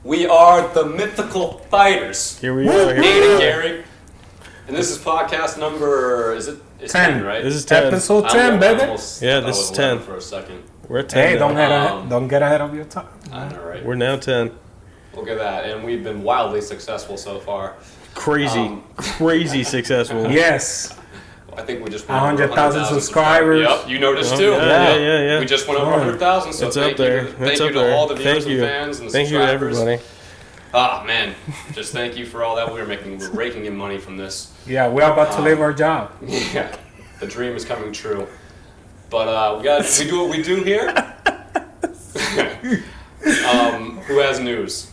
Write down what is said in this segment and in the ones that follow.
We are the Mythical Fighters. Here we are. Nate and Gary. And this is podcast number, it's 10, right? This is 10. Episode 10, baby. Yeah, this is 10. For a second. We're at 10 Hey, now. don't get ahead of your time. I know, right? We're now 10. Look at that. And we've been wildly successful so far. Crazy successful. Yes. I think we just went over 100,000 subscribers. Yep, you noticed too. Yeah. We just went over 100,000, so It's thank up there. Thank you to all the viewers and fans and the Thank you to subscribers. everybody. Ah, man. Just thank you for all that we're raking in money from this. Yeah, we're about to leave our job. Yeah, the dream is coming true. But we do what we do here. Who has news?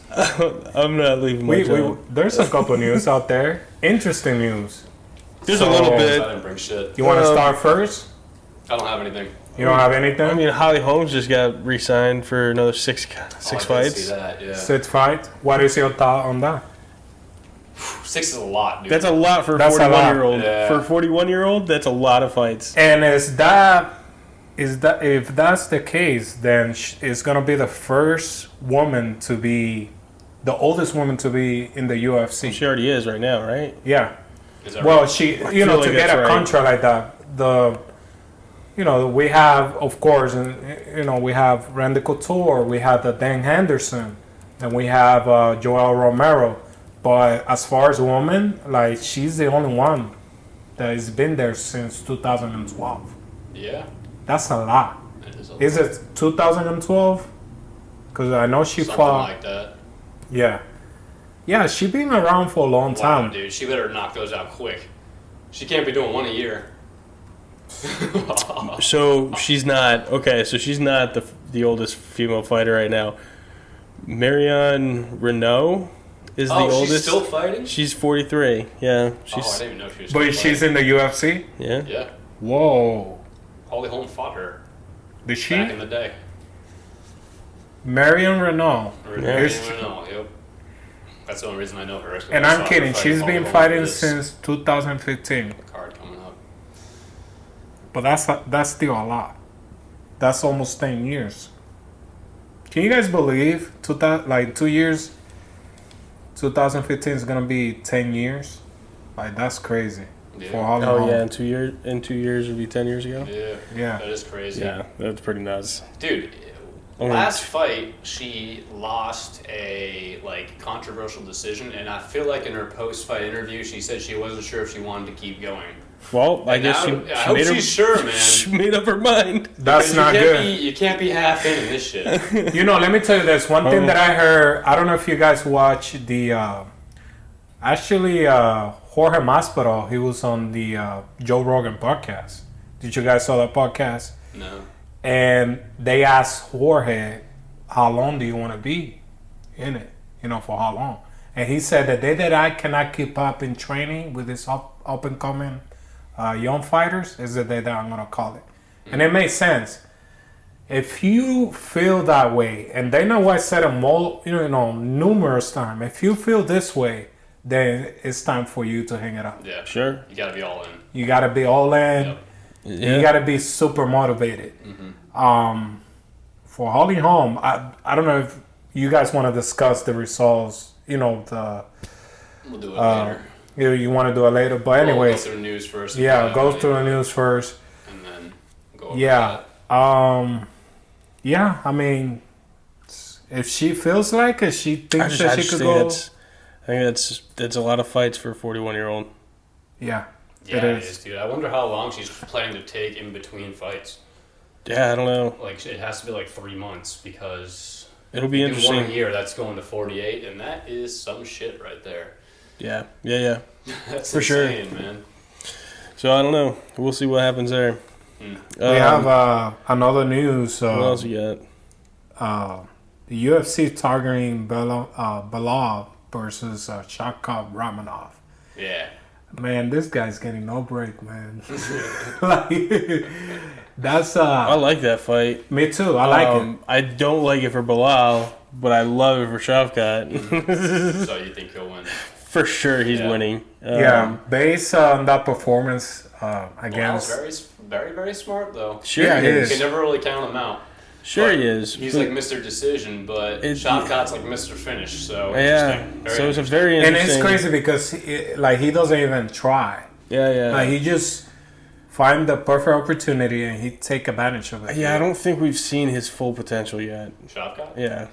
I'm not leaving my job. There's a couple news out there. Interesting news. There's a little I bit. didn't bring shit. You want to start first? I don't have anything. You don't have anything? I mean, Holly Holm just got re-signed for another six I fights. did see that, yeah. 6 fights. What is your thought on that? 6 is a lot, dude. That's a lot for a That's a lot. 41-year-old. Yeah. For a 41-year-old, that's a lot of fights. And is that if that's the case, then it's gonna be the first woman to be, the oldest woman to be in the UFC. She already is right now, right? Yeah. Is that Well, right? to like get that's a right. contract like that, we have, of course, we have Randy Couture, we have the Dan Henderson, and we have Joel Romero. But as far as women, like, she's the only one that has been there since 2012. Yeah. That's a lot. It is a Is lot. it 2012? Because I know she Something fought. like that. Yeah. Yeah, she been around for a long Wow, time. dude. She better knock those out quick. She can't be doing one a year. So she's not So she's not the oldest female fighter right now. Marion Renault is the oldest. She's still fighting? She's 43. Yeah, I she's didn't even know she was still But fighting. she's in the UFC? yeah. Yeah. Whoa. Holly Holm fought her Did she? back in the day. Marion Renault. Renault, yep. That's the only reason I know her. is 'cause And I I'm saw her kidding. fight She's Holly been Holm fighting for this since 2015. card coming up. But that's still a lot. That's almost 10 years. Can you guys believe 2 years? 2015 is gonna be 10 years. Like, that's crazy. Yeah. For Holly Oh Holm. yeah, in 2 years would be 10 years ago. Yeah. Yeah. That is crazy. Yeah, that's pretty nuts. Dude, Only- last fight she lost a controversial decision, and I feel like in her post-fight interview she said she wasn't sure if she wanted to keep going. Well, I And guess now- she I hope made she's sure, man. She made up her mind. That's Because not good. You can't be half in this shit. Let me tell you this. One thing that I heard, I don't know if you guys watch the, Jorge Masvidal, he was on the Joe Rogan podcast. Did you guys saw that podcast? No. And they asked Jorge, how long do you want to be in it? For how long? And he said, the day that I cannot keep up in training with this up and coming young fighters is the day that I'm going to call it. And it makes sense. If you feel that way, and they know I said it numerous times, if you feel this way, then it's time for you to hang it up. Yeah. Sure. You gotta be all in. You got to be all in. Yep. Yeah. You got to be super motivated. For Holly Holm, I don't know if you guys want to discuss the results. We'll do it later. You want to do it later, but anyways, We'll go through the news first. yeah, go through the news first. And then go over Yeah, that. yeah. I mean, if she feels like it, she thinks that she could go. I think that's a lot of fights for a 41-year-old. Yeah, Yeah, it is, dude. I wonder how long she's planning to take in between fights. Yeah, I don't know. It has to be 3 months because It'll be in interesting. 1 year that's going to 48, and that is some shit right there. Yeah. That's For sure. insane, man. So I don't know. We'll see what happens there. we have another news. What else you The UFC targeting Belal versus Shavkhat Ramanov. Yeah. Man, this guy's getting no break, man. That's got? I like that fight. me too. I like it. I don't like it for Belal, but I love it for Shavkhat. So you think he'll win? For sure, he's Yeah. winning. Yeah, based on that performance Belal's against. very, very, very smart though. Sure, Yeah, he it You is. can never really count him out. Sure But he is. He's but like Mr. Decision, but It- Shavkat's like Mr. Finish. So yeah. interesting. Very So it's a interesting. very And interesting. it's crazy because he doesn't even try. Yeah. Like he just find the perfect opportunity and he take advantage of it. Yeah, I don't think we've seen his full potential yet. Shavkhat? Yeah.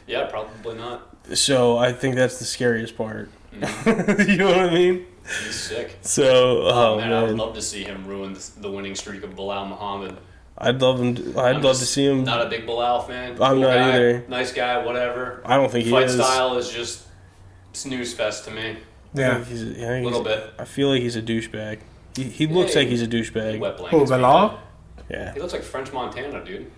Yeah, probably not. So I think that's the scariest part. Mm-hmm. You know what I mean? He's sick. So, Oh, man, I would love to see him ruin the winning streak of Belal Muhammad. I'd love him. I'd love to see him. Not a big Belal fan. I'm not guy, either. Nice guy, whatever. I don't think he Fight is. style is just snooze fest to me. Yeah. A little bit. I feel like he's a douchebag. He looks like he's a douchebag. Wet Who, blankets. Belal? Yeah. He looks like French Montana, dude.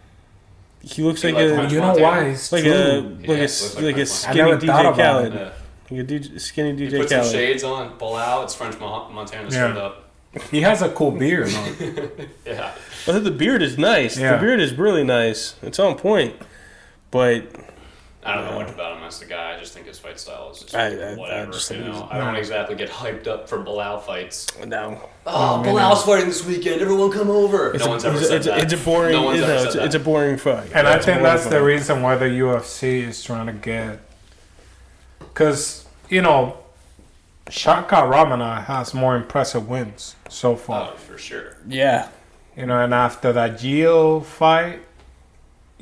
He looks He like like a French You know Montana. why? It's like true. a Yeah, looks like like a French skinny Montana. I never thought DJ about Khaled. Yeah. Like a skinny He DJ put some Khaled. shades on. Belal, it's French Montana straight Yeah. up. He has a cool beard. Though. Yeah. I think the beard is nice. Yeah. The beard is really nice. It's on point. But I don't know much about him as a guy. I just think his fight style is just I whatever. just You think know, he's- I don't exactly get hyped up for Belal fights. no. Oh, man. Belal's fighting this weekend. Everyone come over. No one's ever said that. It's a boring. No one's ever said It's a that. boring fight. And I It's a think boring that's the fight. reason why the UFC is trying to get. Because, Shavkhat Ramana has more impressive wins so far. Oh, for sure. Yeah. And after that Gio fight,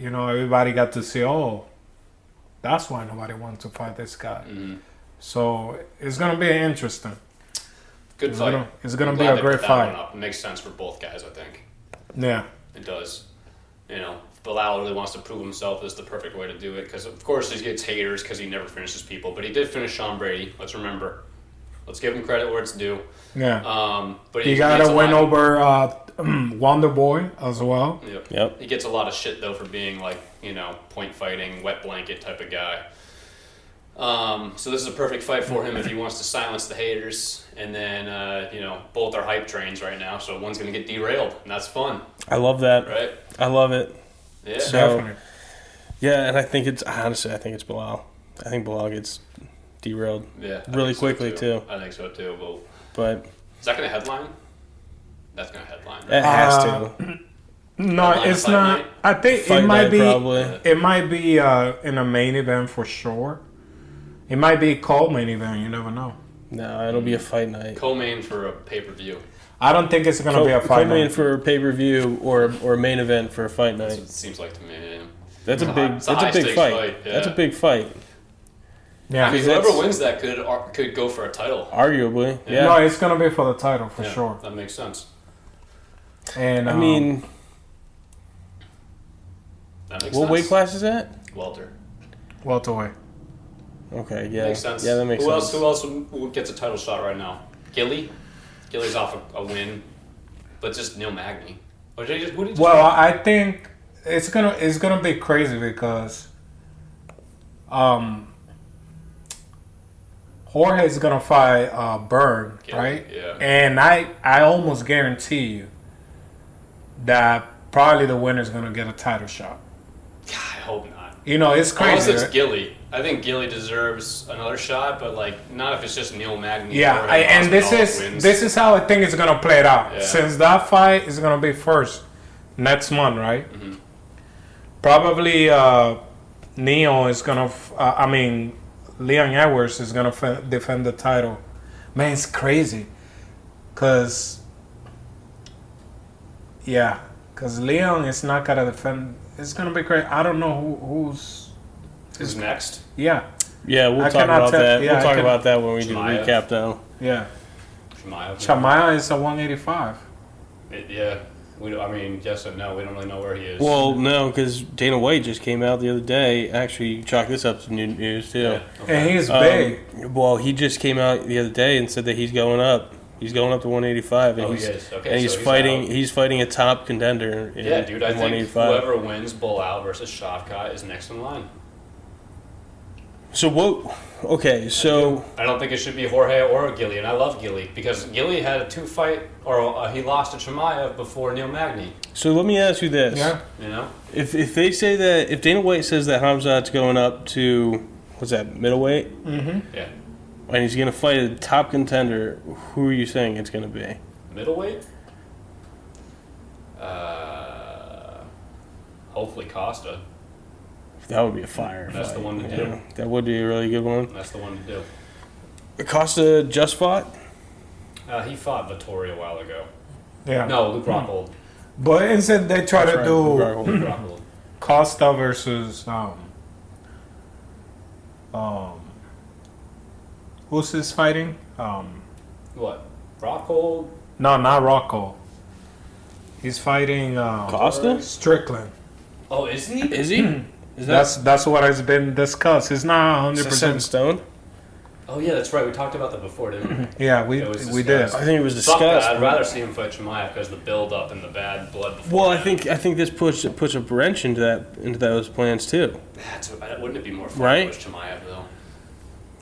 everybody got to see, that's why nobody wants to fight this guy. Mm-hmm. So it's going to be interesting. Good fight. It's gonna I'm be glad a they great put that fight. one up. It makes sense for both guys, I think. Yeah. It does. If Belal really wants to prove himself, this is the perfect way to do it. Because, of course, he gets haters because he never finishes people. But he did finish Sean Brady. Let's remember. Let's give him credit where it's due. Yeah. But He gets got a a win lot- over Wonder Boy as well. Yep. He gets a lot of shit, though, for being, point fighting, wet blanket type of guy. So this is a perfect fight for him if he wants to silence the haters. And then, both are hype trains right now. So one's going to get derailed. And that's fun, I love that. right? I love it. Yeah. So- Definitely. Yeah, and I think it's Belal. I think Belal gets derailed Yeah, I really think so, quickly too. I think so too. Well, But is that going to headline? That's going to headline. it Right? has Uh, to. No, Headline it's fight not. night? I think Fight it might night, be. probably. It might be in a main event for sure. It might be called main event. You never know. No, it'll be a fight night. Co-main for a pay-per-view. I don't think it's gonna be a fight Co-main night. for a pay-per-view or a main event for a fight That's night. what it seems like to me. Yeah. That's a It's big. it's That's a big high-stakes fight. yeah. That's a big fight. Yeah. I mean, Because whoever that's- wins that could go for a title. Arguably, yeah. No, it's gonna be for the title for Yeah, sure. That makes sense. And I mean, That makes what sense. weight class is that? Welter. welterweight. Okay, yeah, Makes sense. yeah, that makes Who sense. else gets a title shot right now? Gilly. Gilly's off a win, but just Neil Magny. Or did he just, who did he just Well, fight? I think it's gonna be crazy because Jorge is gonna fight Byrne, Gilly, right? yeah. And I almost guarantee you that probably the winner is gonna get a title shot. God, I hope not. It's Unless crazy. it's right? Gilly. I think Gilly deserves another shot, but not if it's just Neil Magny. Yeah, Jorge and this Masvidal is this is how I think it's gonna play it out. Yeah. Since that fight is gonna be first next month, right? Mm-hmm. Probably Neo is gonna. Leon Edwards is gonna defend the title. Man, it's crazy, cause Leon is not gonna defend. It's gonna be crazy. I don't know Who's next? Yeah, Yeah, we'll I talk cannot about tell- that. yeah, We'll I talk can- about that when we do the Chimaev. recap, though. yeah. Chimaev. Chamaya is a 185. Yeah. Yes and no. We don't really know where he is. Well, no, because Dana White just came out the other day. Actually, chalk this up to new news too. Yeah, okay. And he's big. Well, he just came out the other day and said that he's going up. He's going up to 185, and Oh, he he's is. Okay, and he's so he's fighting. out. He's fighting a top contender. In, Yeah, dude, I in think 185. whoever wins Belal versus Shavkhat is next in line. So what? Okay, so I don't think it should be Jorge or Gilly, and I love Gilly because Gilly had a he lost to Chimaev before Neil Magny. let me ask you this: Yeah. You know, if they say that, if Dana White says that Hamzat's going up to what's that, middleweight, yeah, and he's going to fight a top contender, who are you saying it's going to be? hopefully Costa. That would be a fire. That's fight. the one to do. Yeah, that would be a really good one. That's the one to do. Costa just fought. He fought Vittori a while ago. Yeah. No, Luke Rockhold. But instead they try That's to right, do Luke Rockhold. Costa versus who's this fighting? What? Rockhold? No, not Rocco. He's fighting Costa? Strickland. Oh, is he? Is he? Is that That's what has been discussed. It's not is that set in 100%. stone? Oh, yeah, that's right. We talked about that before, didn't we? Yeah, we It was we did. discussed. I think it was Fuck that. discussed. I'd rather see him fight Chimaev because the build up and the bad blood before. Well, I think this puts a wrench into those plans too. Wouldn't it be more fun Right? to push Chimaev, though?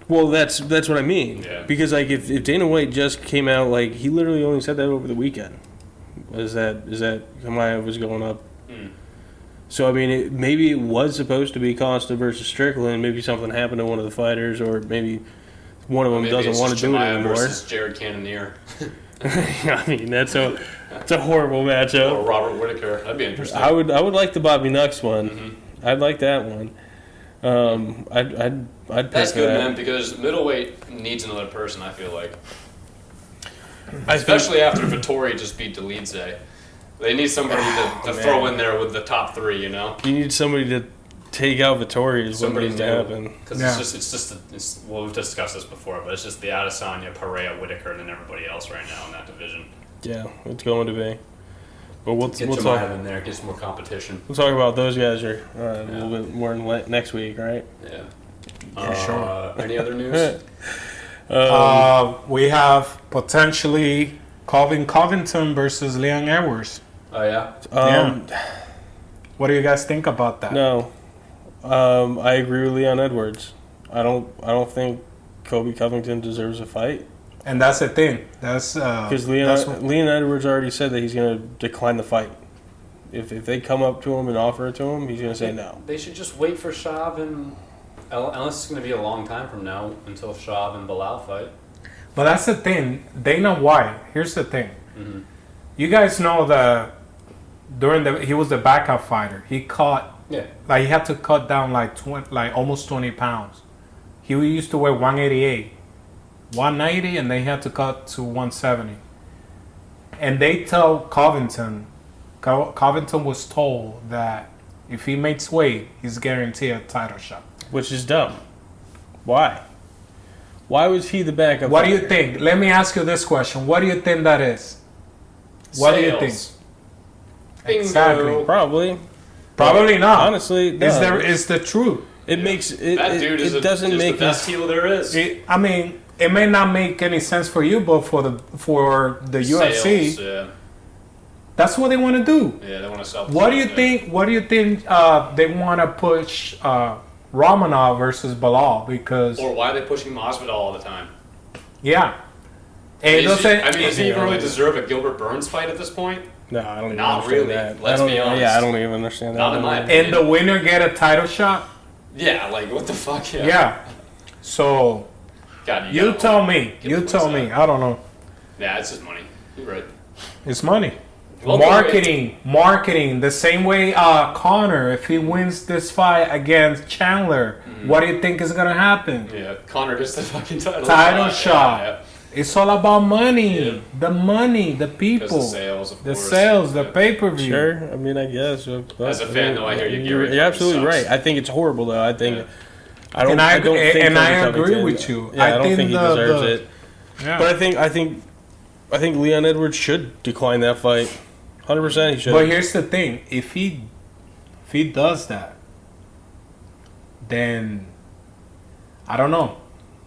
Well, that's what I mean. Yeah. Because like if Dana White just came out, like he literally only said that over the weekend. Is that Chimaev was going up? Mm. So I mean, maybe it was supposed to be Costa versus Strickland. Maybe something happened to one of the fighters, or maybe one of them Maybe doesn't it's want to just do it Chimaev anymore. versus Jared Cannonier I mean, it's a horrible or matchup. Robert Whitaker. That'd be interesting. I would like the Bobby Nux one. Mhm. I'd like that one. I'd pick That's good, that. man, because middleweight needs another person, I feel like. I think- Especially after Vittori just beat Delidze. They need somebody to throw in there with the top three, you know? you need somebody to take out Vittori is what Somebody needs to happen. Because Yeah. well, we've discussed this before, but it's just the Adesanya, Pereira, Whitaker, and then everybody else right now in that division. Yeah, it's going to be. But we'll Get talk. Chimaev in there, get some more competition. We'll talk about those guys a little bit more next week, right? Yeah. Sure. Any other news? We have potentially Coby Covington versus Leon Edwards. Oh, yeah? What do you guys think about that? No, I agree with Leon Edwards. I don't think Coby Covington deserves a fight And that's the thing. That's because that's Leon Edwards already said that he's going to decline the fight. If they come up to him and offer it to him, he's going to say no. They should just wait for Shav and... Unless it's going to be a long time from now until Shav and Belal fight. But that's the thing. Dana White. Here's the thing. Mm-hmm. You guys know that he was the backup fighter. He cut Yeah. he had to cut down almost 20 pounds. He used to weigh 188, 190, and they had to cut to 170. And they tell Covington was told that if he makes weight, he's guaranteed a title shot. Which is dumb. Why? Why was he the backup? What do you fighter? think? Let me ask you this question. What do you think that is? What do you think? Bingo. Exactly. Probably. Probably not. Honestly, no. Is the truth. It makes it. That dude is doesn't just make the best his, heel there is. It may not make any sense for you, but for the UFC, Sales, yeah. that's what they want to do. Yeah, they want to sell. What do you think? What do you think they want to push Romanov versus Belal? Because Or why are they pushing Masvidal all the time? yeah, and Does he even really Yeah. deserve a Gilbert Burns fight at this point? No, I don't even Not understand really. that. Let's I don't- be honest. Yeah, I don't even understand that. Not in my opinion. and the winner get a title shot. Yeah, like what the fuck? Yeah. Yeah. So God, you gotta tell me. get You the tell points me. out. I don't know. Yeah, it's just money. You're right. It's money. Well, Marketing. The same way Connor, if he wins this fight against Chandler, what do you think is gonna happen? Yeah, Connor gets the fucking title Shot. Yeah, It's all about money. Yeah. The money, the Because people, the sales, of the course. sales, the Yeah. pay-per-view. Sure. I mean, I guess. As a fan, though, I hear you, Gary. You're absolutely Sucks. right. I think it's horrible, though. I think. Yeah. I don't. And I don't think and I Kobe agree Covington- with you. Yeah, I don't think he the- deserves the- it. Yeah. But I think Leon Edwards should decline that fight. 100%, he should. But here's the thing: if he does that, then I don't know.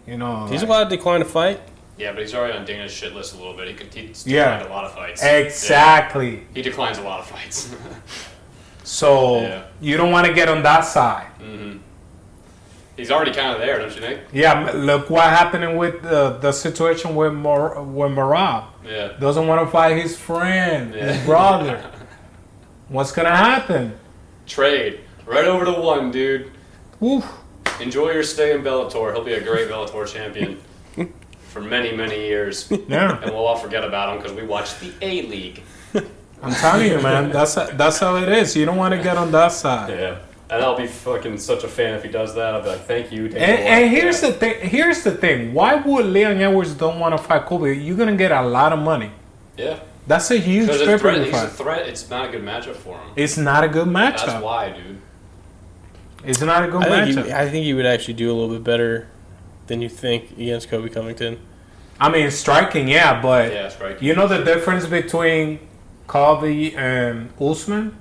You know, He's allowed to decline a fight. Yeah, but he's already on Dana's shit list a little bit. He's Yeah. declined a lot of fights. Exactly. Yeah. He declines a lot of fights. So Yeah. you don't want to get on that side. hmm He's already kind of there, don't you think? Yeah, look what happened with the situation with Marab. Yeah. Doesn't want to fight his friend, Yeah. his brother. What's gonna happen? Trade. Right over to one, dude. Woof. Enjoy your stay in Bellator. He'll be a great Bellator champion for many, many years. Yeah. And we'll all forget about him because we watched the A-League. I'm telling you, man. That's how it is. You don't want to get on that side. Yeah. And I'll be fucking such a fan if he does that. I'll be like, thank you. And here's the thing. Here's the thing. Why would Leon Edwards don't want to fight Coby? You're gonna get a lot of money. Yeah. That's a huge Because pay-per-view he's a fight. threat. It's not a good matchup for him. It's not a good matchup. That's why, dude. It's not a good matchup. I think he would actually do a little bit better than you think against Coby Covington. I mean, striking, yeah, but Yeah, striking. you know the difference between Coby and Usman?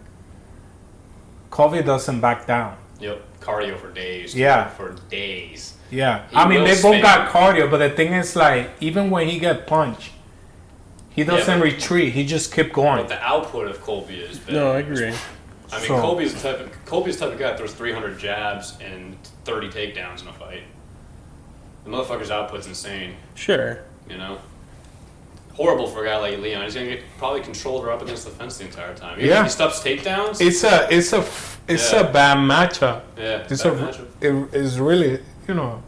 Coby doesn't back down. Yep. Cardio for days. Yeah. For days. Yeah. He I mean, will they both spam. got cardio, but the thing is, like, even when he get punched, he doesn't but- retreat. He just keep going. But the output of Colby is better. No, I agree. I mean, So- Colby's the type of guy that throws 300 jabs and 30 takedowns in a fight. The motherfucker's output's insane, Sure. you know? Horrible for a guy like Leon. He's gonna get probably controlled or up against the fence the entire time. Even Yeah. if he stops takedowns, It's a Yeah. bad matchup. yeah, It's bad a matchup. it's really, you know,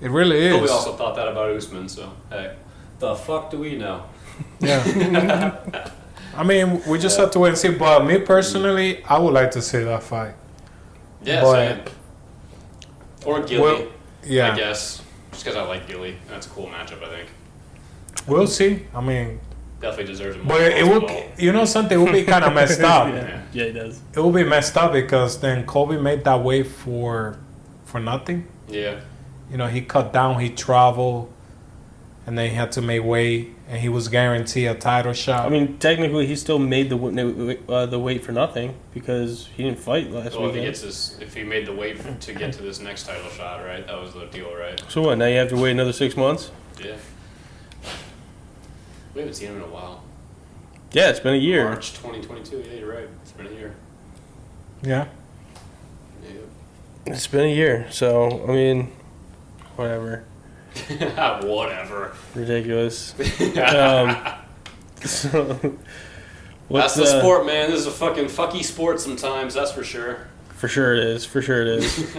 it really is. Colby also thought that about Usman, so hey, the fuck do we know? Yeah. I mean, we just have to wait and see. But me personally, I would like to see that fight. Yeah, But- same. Or Gilly, Well, yeah, I guess. Just because I like Gilly. That's a cool matchup, I think. we'll see. I mean, Definitely deserves more. but it would, you know, something would be kind of messed up. Yeah, he does. It would be messed up because then Kobe made that weight for nothing. Yeah. You know, he cut down, he traveled, and then he had to make weight, and he was guaranteed a title shot. I mean, technically, he still made the weight for nothing because he didn't fight last Well, weekend. if he made the weight to get to this next title shot, right? That was the deal, right? So what? Now you have to wait another 6 months? Yeah. We haven't seen him in a while. Yeah, it's been a year. March 2022. Yeah, you're right. It's been a year. yeah. It's been a year. So I mean, whatever. Yeah. Whatever. Ridiculous. So, That's the sport, man. This is a fucking fucky sport sometimes. That's for sure. For sure it is. For sure it is.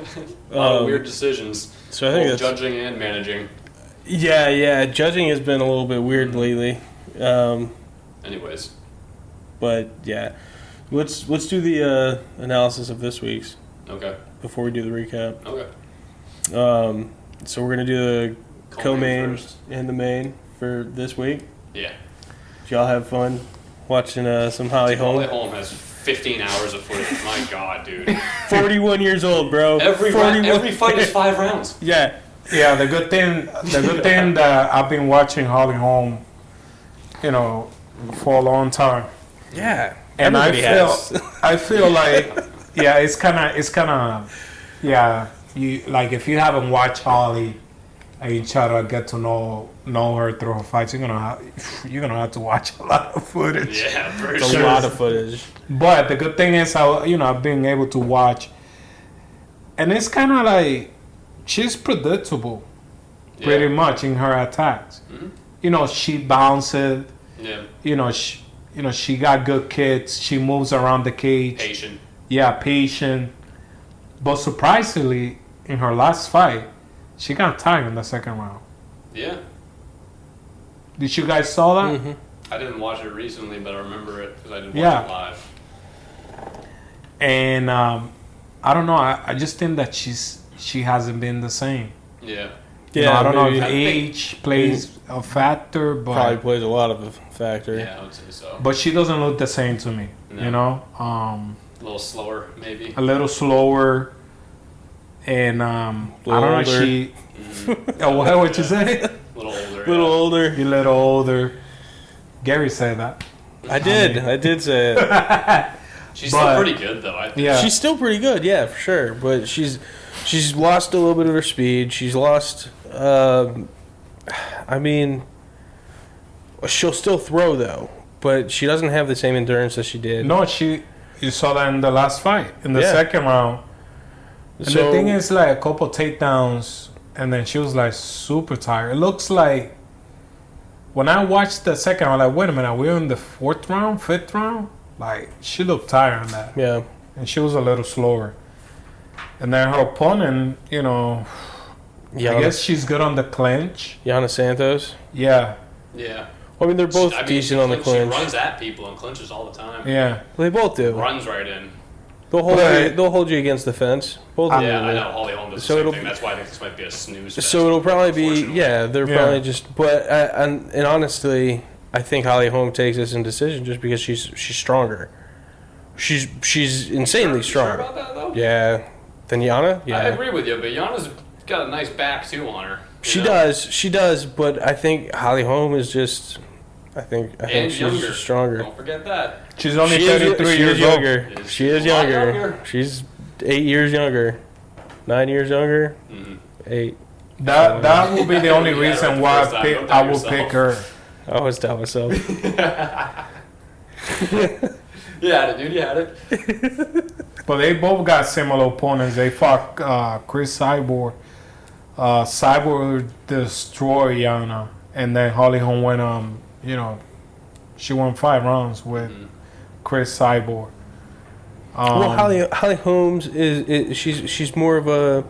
A lot of weird decisions. So I think Both that's judging and managing. yeah. Judging has been a little bit weird lately. Anyways. But yeah, let's do the analysis of this week's Okay. before we do the recap. Okay. So we're gonna do the co-main first. and the main for this week. Yeah. Did y'all have fun watching some Holly Holm? Holly Holm has 15 hours of footage. My God, dude. 41 years old, bro. Every 41 fight is 5 rounds. Yeah. Yeah, the good thing that I've been watching Holly Holm, you know, for a long time. Yeah. And Everybody I feel like, yeah, it's kind of, yeah. You like if you haven't watched Holly and you try to get to know her through her fights, you're gonna have to watch a lot of footage. Yeah, for It's sure. a lot of footage. But the good thing is how I've been able to watch, and it's kind of like she's predictable, pretty much in her attacks. Mhm. You know, she bounces. Yeah. She got good kicks. She moves around the cage. Patient. Yeah, patient. But surprisingly, in her last fight, she got tired in the second round. Yeah. Did you guys saw that? Mm-hmm. I didn't watch it recently, but I remember it because I did watch Yeah. it live. And I don't know. I just think that she hasn't been the same. Yeah. Yeah, I don't know maybe. if I think- age plays a factor, Probably but plays a lot of a factor. Yeah, I would say so. but she doesn't look the same to me. No. You know, A little slower, maybe. a little slower, and I don't know. older. She. Oh, what you say? A little older. A little older. You're a little older. Gary said that. I did say it. She's but- still pretty good, though, I think. Yeah. She's still pretty good, yeah, for sure. But she's lost a little bit of her speed. She's lost. I mean, she'll still throw though, but she doesn't have the same endurance as she did. No, you saw that in the last fight, in the Yeah. second round. And So- the thing is, like, a couple takedowns, and then she was, like, super tired. It looks like, when I watched the second round, like, wait a minute, we're in the fifth round? Like, she looked tired on that. Yeah. And she was a little slower. And then her opponent, I guess she's good on the clinch. Yana Santos. Yeah. Yeah. I mean, they're both decent on the clinch. She runs at people and clinches all the time. Yeah. They both do. Runs right in. They'll hold you against the fence. Both of them. Yeah, I know. Holly Holm does the same thing. That's why I think this might be a snooze fest. So it'll probably be, they're probably just, but, and honestly, I think Holly Holm takes this in decision just because she's stronger. She's insanely strong. Sure about that, though? Yeah. Than Yana? Yeah. I agree with you, but Yana's got a nice back, too, on her. She does, but I think Holly Holm is just, I think she's younger. Stronger. Don't forget that. She's only 33 years younger. old. She is younger. She's 8 years younger. 9 years younger. 8. That will be the only reason why I will pick her. I always tell myself. You had it, dude. You had it. But they both got similar opponents. They fought Chris Cyborg. Cyborg destroyed Yana, and then Holly Holm went she won 5 rounds with Chris Cyborg. Well, Holly Holmes she's more of a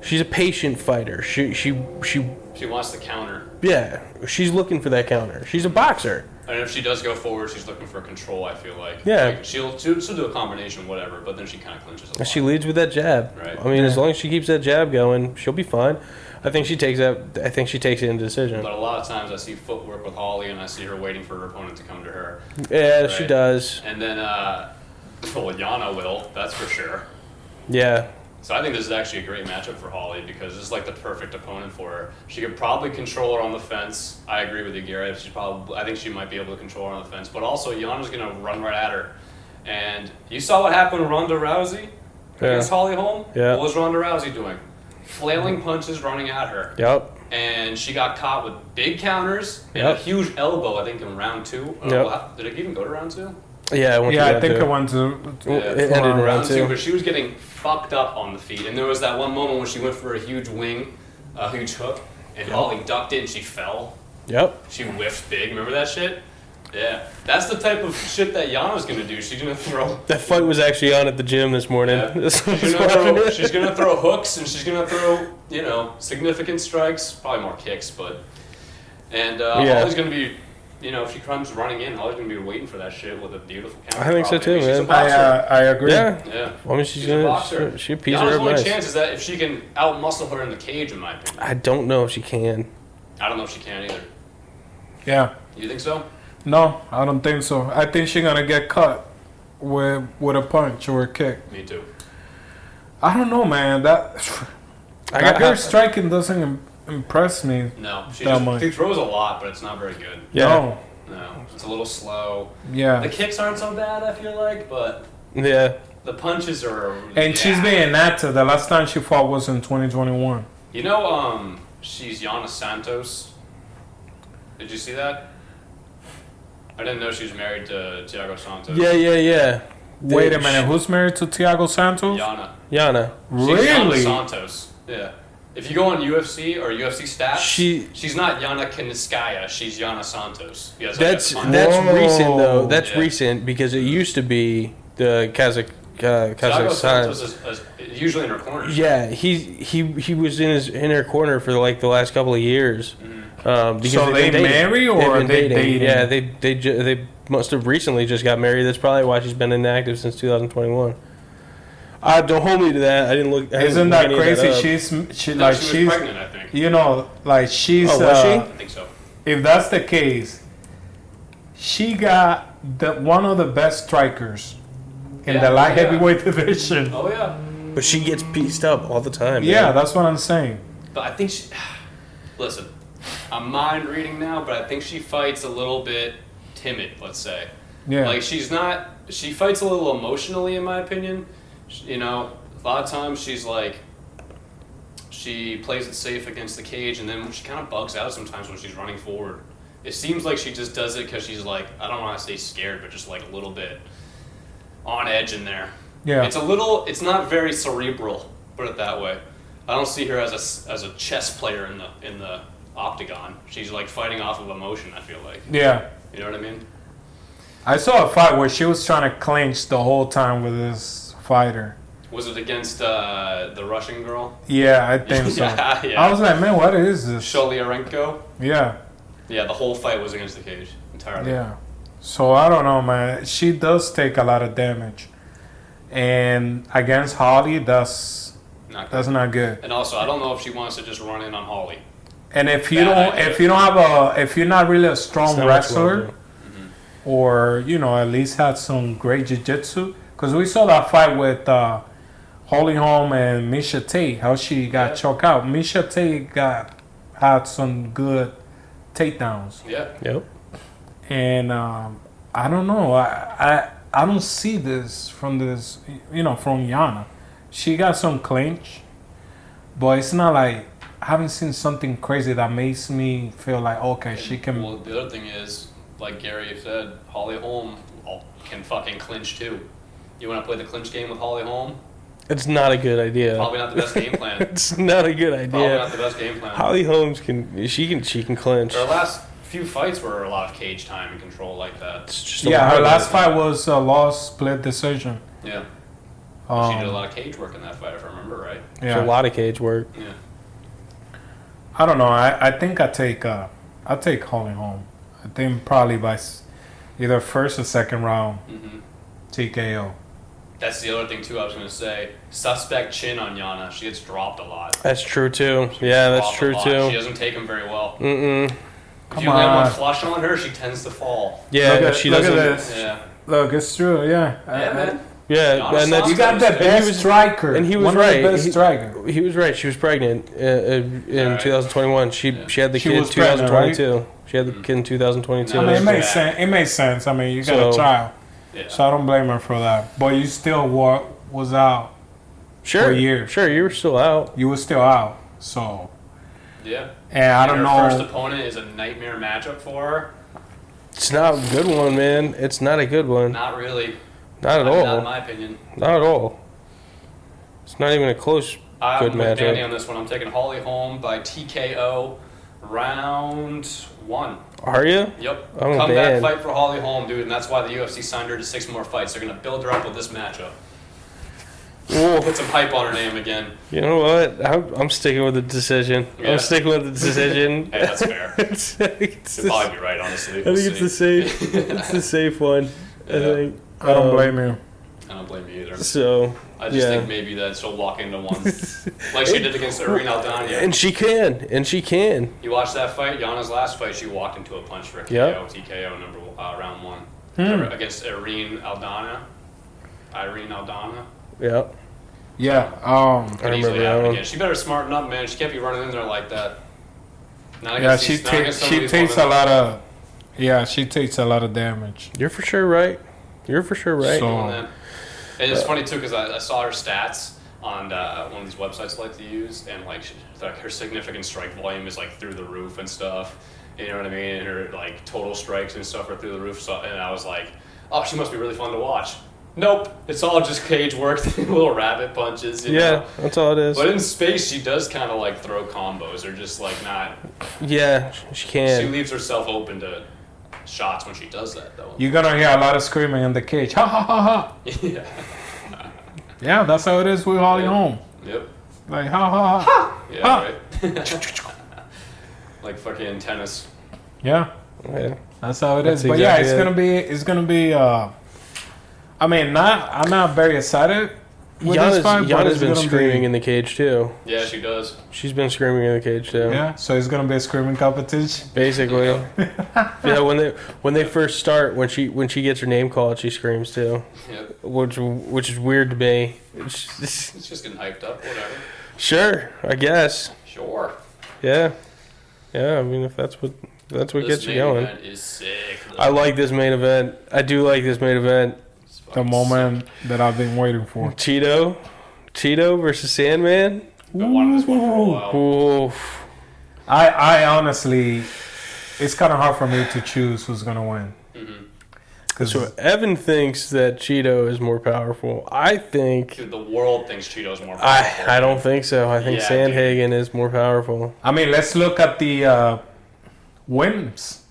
patient fighter. She wants to counter. Yeah, she's looking for that counter. She's a boxer. And if she does go forward, she's looking for control, I feel like. Yeah. Like she'll do a combination, whatever, but then she kind of clinches a lot. She leads with that jab. Right. I mean, as long as she keeps that jab going, she'll be fine. I think she takes it in decision. But a lot of times I see footwork with Holly, and I see her waiting for her opponent to come to her. Yeah, right? she does. And then, Yana will, that's for sure. Yeah. So I think this is actually a great matchup for Holly because this is like the perfect opponent for her. She could probably control her on the fence. I agree with you, Gary. I think she might be able to control her on the fence. But also, Yana's going to run right at her. And you saw what happened to Ronda Rousey against Holly Holm? Yeah. What was Ronda Rousey doing? Flailing punches running at her. Yep. And she got caught with big counters and a huge elbow, I think, in round 2. Did it even go to round 2? Yeah, I think it went to it ended in round 2. But she was getting fucked up on the feet, and there was that one moment when she went for a huge wing, a huge hook, and Holly ducked it and she fell. Yep. She whiffed big. Remember that shit? Yeah. That's the type of shit that Yana's gonna do. She's gonna throw. That fight was actually on at the gym this morning. Yeah. She's gonna throw hooks and she's gonna throw significant strikes, probably more kicks, but Holly's gonna be. If she comes running in, Holly's going to be waiting for that shit with a beautiful counter. I think so too, man. I agree. Yeah. I mean, she's a boxer. She a piece of her only nice. chance is that if she can out-muscle her in the cage, in my opinion. I don't know if she can. I don't know if she can either. Yeah. You think so? No, I don't think so. I think she's going to get cut with a punch or a kick. Me too. I don't know, man. That girl striking doesn't impress me. No, she throws a lot, but it's not very good. Yeah. No, it's a little slow. Yeah. The kicks aren't so bad, I feel like, but the punches are. And she's being active. The last time she fought was in 2021. She's Yana Santos. Did you see that? I didn't know she was married to Thiago Santos. Yeah. Wait a minute, who's married to Thiago Santos? Yana. Really? She's Yana Santos. Yeah. If you go on UFC or UFC stats, she's not Yana Kiniskaya. She's Yana Santos. That's recent though. That's recent because it used to be the Kazakhstan. Santos is usually in her corner. Yeah, he was in her corner for like the last couple of years. Because so they marry or they dating? Yeah, they must have recently just got married. That's probably why she's been inactive since 2021. Don't hold me to that. I didn't look. Isn't that crazy? She's pregnant, I think. She's. Oh, was she? I think so. If that's the case, she got one of the best strikers in the light heavyweight division. Oh yeah. But she gets pieced up all the time. Yeah, man. that's what I'm saying. But I think listen, I'm mind reading now, but I think she fights a little bit timid. Let's say. Yeah. Like she's not. She fights a little emotionally, in my opinion. A lot of times she plays it safe against the cage, and then she kind of bugs out sometimes when she's running forward. It seems like she just does it because she's like, I don't want to say scared, but just like a little bit on edge in there. Yeah. It's not very cerebral, put it that way. I don't see her as a chess player in the octagon. She's like fighting off of emotion, I feel like. Yeah. You know what I mean? I saw a fight where she was trying to clinch the whole time with this fighter. Was it against the Russian girl? Yeah, I think so. Yeah. I was like, man, what is this? Sholiarenko? Yeah. Yeah, the whole fight was against the cage entirely. Yeah. So I don't know, man. She does take a lot of damage, and against Holly, that's not good. And also, I don't know if she wants to just run in on Holly. And if you're not really a strong wrestler, or at least had some great jiu-jitsu, because we saw that fight with Holly Holm and Misha Tate, how she got choked out. Misha Tate had some good takedowns. Yeah. Yep. And I don't know. I don't see this from Yana. She got some clinch, but it's not like I haven't seen something crazy that makes me feel like okay, she can. Well, the other thing is, like Gary said, Holly Holm can fucking clinch too. You want to play the clinch game with Holly Holm? It's not a good idea. Probably not the best game plan. It's not a good idea. Probably not the best game plan. Holly Holmes can clinch. Her last few fights were a lot of cage time and control like that. It's just Her last fight was a loss split decision. Yeah. She did a lot of cage work in that fight, if I remember right. Yeah, a lot of cage work. Yeah. I don't know. I think I take Holly Holm. I think probably by either first or second round TKO. That's the other thing too. I was gonna say suspect chin on Yana. She gets dropped a lot. That's true too. Yeah, that's true too. She doesn't take them very well. Come if you land one flush on her, she tends to fall. Yeah, she doesn't. Look at this. Yeah. Look, it's true. Yeah. Man. Yeah, and that's you got the best striker, and he was one right. Of the best striker. He was right. She was pregnant in 2021. She had the kid in 2022. Right? She had the kid in 2022. I mean, it makes sense. It makes sense. I mean, you got a child, so I don't blame her for that. But you still was out for a year. Sure, you were still out. You were still out. So yeah. And I don't know. Her first opponent is a nightmare matchup for her. It's not a good one, man. It's not a good one. Not really. Not at all. Not in my opinion. Not at all. It's not even a close good I'm with Danny matchup. on this one. I'm taking Holly Holm by TKO round 1. Are you? Yep. I'm a Comeback fan. fight for Holly Holm, dude, and that's why the UFC signed her to 6 more fights. They're going to build her up with this matchup. Whoa. Put some hype on her name again. You know what? I'm sticking with the decision. Yeah. I'm sticking with the decision. Hey, that's fair. You'll probably be right, honestly. I think it's the safe. It's the safe one. Yeah. I think. I don't blame you. I don't blame you either. So I just think maybe that she'll walk into one like she did against Irene Aldana. And she can. You watched that fight, Yana's last fight. She walked into a punch for a KO, Yep. TKO round 1 against Irene Aldana. Yeah. Yeah. Could easily that happen one. again. She better smarten up, man. She can't be running in there like that. Not Yeah, against she these- not against some of these takes a women. lot of. Yeah, she takes a lot of damage. You're for sure right. So- On that. And it's funny too because I saw her stats on one of these websites I like to use, and like her significant strike volume is like through the roof and stuff. You know what I mean? And her like total strikes and stuff are through the roof. So, and I was like, oh, she must be really fun to watch. Nope, it's all just cage work, little rabbit punches. You know? That's all it is. But in space, she does kind of like throw combos. They're just like not. Yeah, she can. She leaves herself open to shots when she does that, though. You're gonna hear a lot of screaming in the cage. Ha ha ha ha. Yeah. Yeah, that's how it is with Holly Holm. Yep. Like ha ha ha. Yeah. Ha. Right. Like fucking tennis. Yeah, Yeah. that's how it is. That's But yeah, exactly it's gonna be. I mean, I'm not very excited with this fight, but Yana's it's been gonna screaming be. in the cage too. Yeah, she does. She's been screaming in the cage too. Yeah, so it's gonna be a screaming competition. Basically. Yeah, when they first start, when she gets her name called, she screams too. Yep. Which is weird to me. It's just getting hyped up, whatever. Sure, I guess. Sure. Yeah. Yeah, I mean if that's what gets you going. This main event is sick. I like this main event. I do like this main event. It's The fucking moment that I've been waiting for. Cheeto versus Sandman. sick. Been wanting this one for a while. Oof. I honestly, it's kind of hard for me to choose who's gonna win. Cause So Evan thinks that Cheeto is more powerful. I think Dude, the world thinks Cheeto's more powerful. I don't think so. I think Yeah, Sandhagen is more powerful. I mean, let's look at the wins,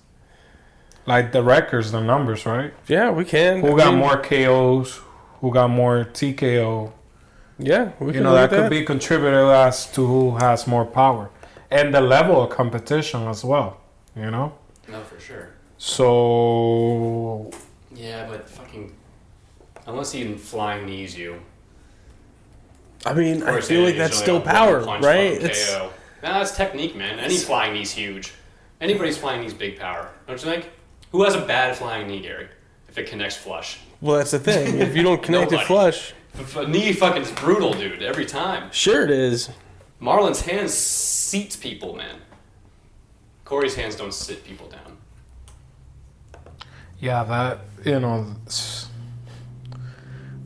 like the records, the numbers, right? Yeah, we can. Who got more KOs? Who got more TKO? Yeah, we can. You know, look that at could be contributor as to who has more power and the level of competition as well. You know, No, for sure. So Yeah, but fucking unless he flying knees you. I mean, Of I course, feel like it's that's only still a power, one-punch right? fucking It's KO. Nah, that's technique, man. Any flying knee's huge. Anybody's flying knee's big power. Don't you think? Who has a bad flying knee, Gary? If it connects flush. well, that's the thing. If you don't connect it Nobody. flush, A knee fucking is brutal, dude, every time. sure it is. Marlon's hands seats people, man. Corey's hands don't sit people down. yeah, that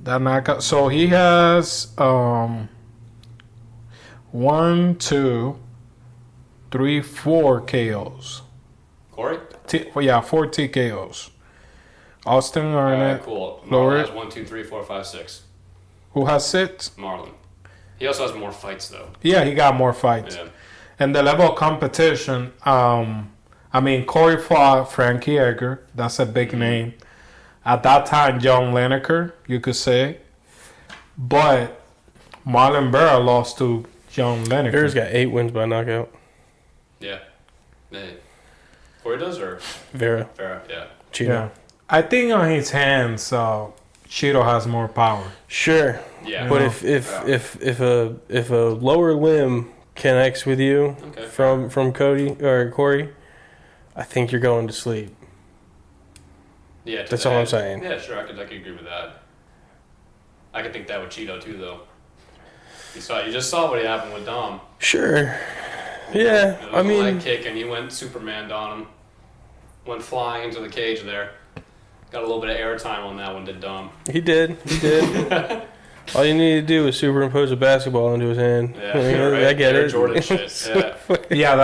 that knockout. So he has 1, 2, 3, 4 KOs. Corey? 4 TKOs. Austin Alright, Arnett, cool. lower Marlon it. has 1, 2, 3, 4, 5, 6. Who has 6? Marlon. He also has more fights, though. Yeah, he got more fights. Yeah. And the level of competition, Corey fought Frankie Edgar. That's a big name. At that time, John Lineker, you could say. But Marlon Vera lost to John Lineker. Bear's got 8 wins by knockout. Yeah. Hey. Corey does, or Vera, Farrah? Yeah. Cheeto. Yeah. I think on his hands, Cheeto has more power. Sure, Yeah. but if a lower limb connects with you Okay. from Cody or Corey, I think you're going to sleep. Yeah, to That's the all I'm head. saying. Yeah, sure, I could agree with that. I could think that with Cheeto too, though. You just saw what happened with Dom. Sure. Yeah, It was I a mean, leg kick, and he went Superman on him. Went flying into the cage there. Got a little bit of airtime on that one, did Dom? he did. All you need to do is superimpose a basketball into his hand. Yeah, I mean, right? I get Air it. Jordan shit. Yeah. Yeah,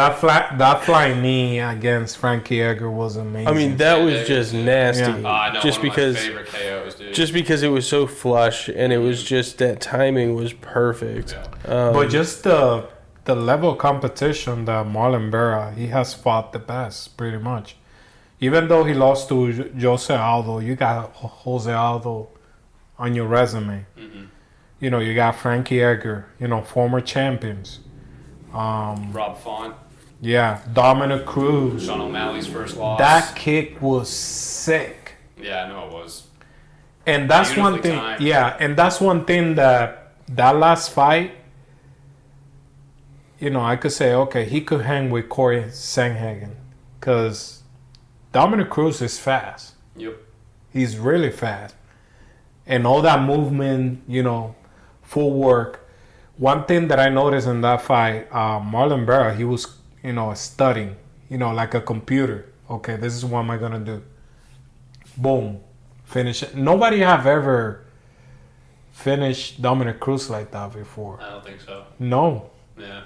that flying knee against Frankie Edgar was amazing. I mean, that Yeah, was yeah, just yeah. nasty. Yeah. I know, Just one because, of my favorite KOs, dude. just because it was so flush and it was just that timing was perfect. Yeah. but just the level of competition that Marlon Vera, he has fought the best, pretty much. Even though he lost to Jose Aldo, you got Jose Aldo on your resume. Mhm. You got Frankie Edgar, former champions. Rob Font, Yeah, Dominic Cruz. Sean O'Malley's first loss. That kick was sick. Yeah, I know it was. And that's one Beautifully thing. timed. Yeah, and that's one thing that last fight, I could say, okay, he could hang with Corey Sandhagen because Dominic Cruz is fast. Yep. He's really fast. And all that movement, full work. One thing that I noticed in that fight, Marlon Vera, he was, studying, like a computer. Okay, this is what am I going to do. Boom. Finish it. Nobody have ever finished Dominic Cruz like that before. I don't think so. No. Yeah.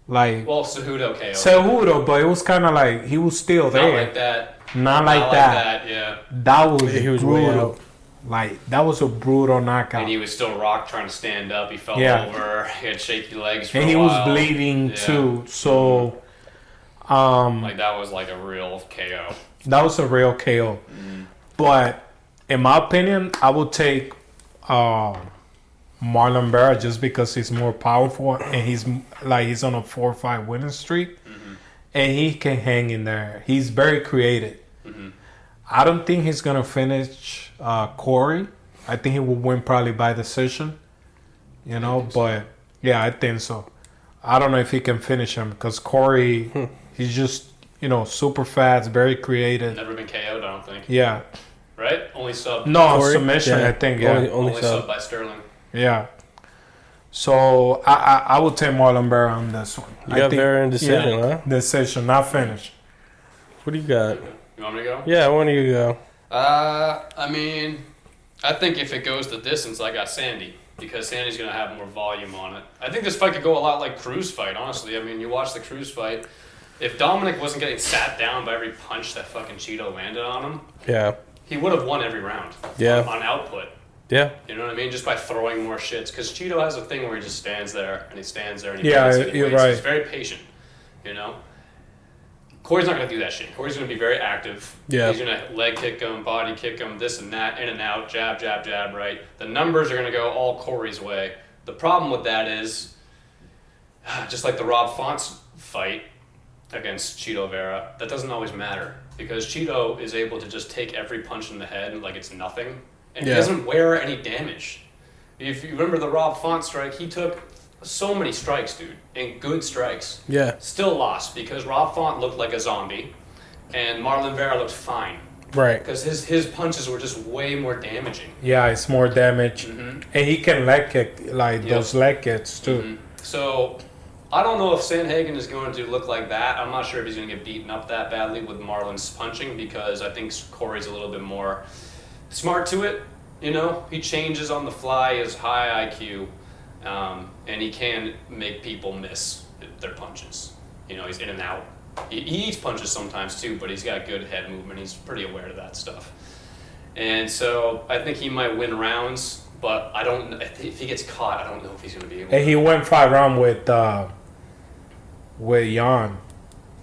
Like, Well, Cejudo KO. Cejudo, but it was kind of like he was still Not there. like that. Not like that. Yeah. That was He was way brutal. out. Like, that was a brutal knockout. And he was still trying to stand up. He fell Yeah. over. He had shaky legs for And a he while. was bleeding Yeah. too. So, Like, that was like a real KO. that was a real KO. But in my opinion, I would take Marlon Vera just because he's more powerful and he's on a 4-5 winning streak, and he can hang in there. He's very creative. I don't think he's gonna finish Corey. I think he will win probably by decision. But yeah, I think so. I don't know if he can finish him because Corey, he's just super fast, very creative. Never been KO'd, I don't think. Yeah. Right? Only sub. No, Corey? submission, Yeah. I think, yeah. Only Only sub. sub by Sterling. Yeah. So, I would take Marlon Vera on this one. You got Vera in decision, huh? Decision, not finish. What do you got? You want me to go? Yeah, I want you to go. I mean, I think if it goes the distance, I got Sandy. Because Sandy's going to have more volume on it. I think this fight could go a lot like Cruz fight, honestly. I mean, you watch the Cruz fight. If Dominic wasn't getting sat down by every punch that fucking Cheeto landed on him, Yeah. he would have won every round. Yeah. On output. Yeah. You know what I mean? Just by throwing more shits. Because Cheeto has a thing where he just stands there, and he stands there, and he Yeah, waits and he you're waits. right. He's very patient, Corey's not going to do that shit. Corey's going to be very active. Yeah. He's going to leg kick him, body kick him, this and that, in and out, jab, jab, jab, right? The numbers are going to go all Corey's way. The problem with that is, just like the Rob Fonts fight, against Cheeto Vera, that doesn't always matter because Cheeto is able to just take every punch in the head like it's nothing, and he doesn't wear any damage. If you remember the Rob Font strike, he took so many strikes, dude, and good strikes. Yeah. Still lost because Rob Font looked like a zombie, and Marlon Vera looked fine. Right. Because his punches were just way more damaging. Yeah, it's more damage. And he can leg kick, like those leg kicks too. So, I don't know if Sandhagen is going to look like that. I'm not sure if he's going to get beaten up that badly with Marlon's punching because I think Corey's a little bit more smart to it. You know, he changes on the fly, his high IQ, and he can make people miss their punches. You know, he's in and out. He eats punches sometimes too, but he's got good head movement. He's pretty aware of that stuff. And so I think he might win rounds, but I don't. If he gets caught, I don't know if he's going to be able. And he went 5 rounds with Jan.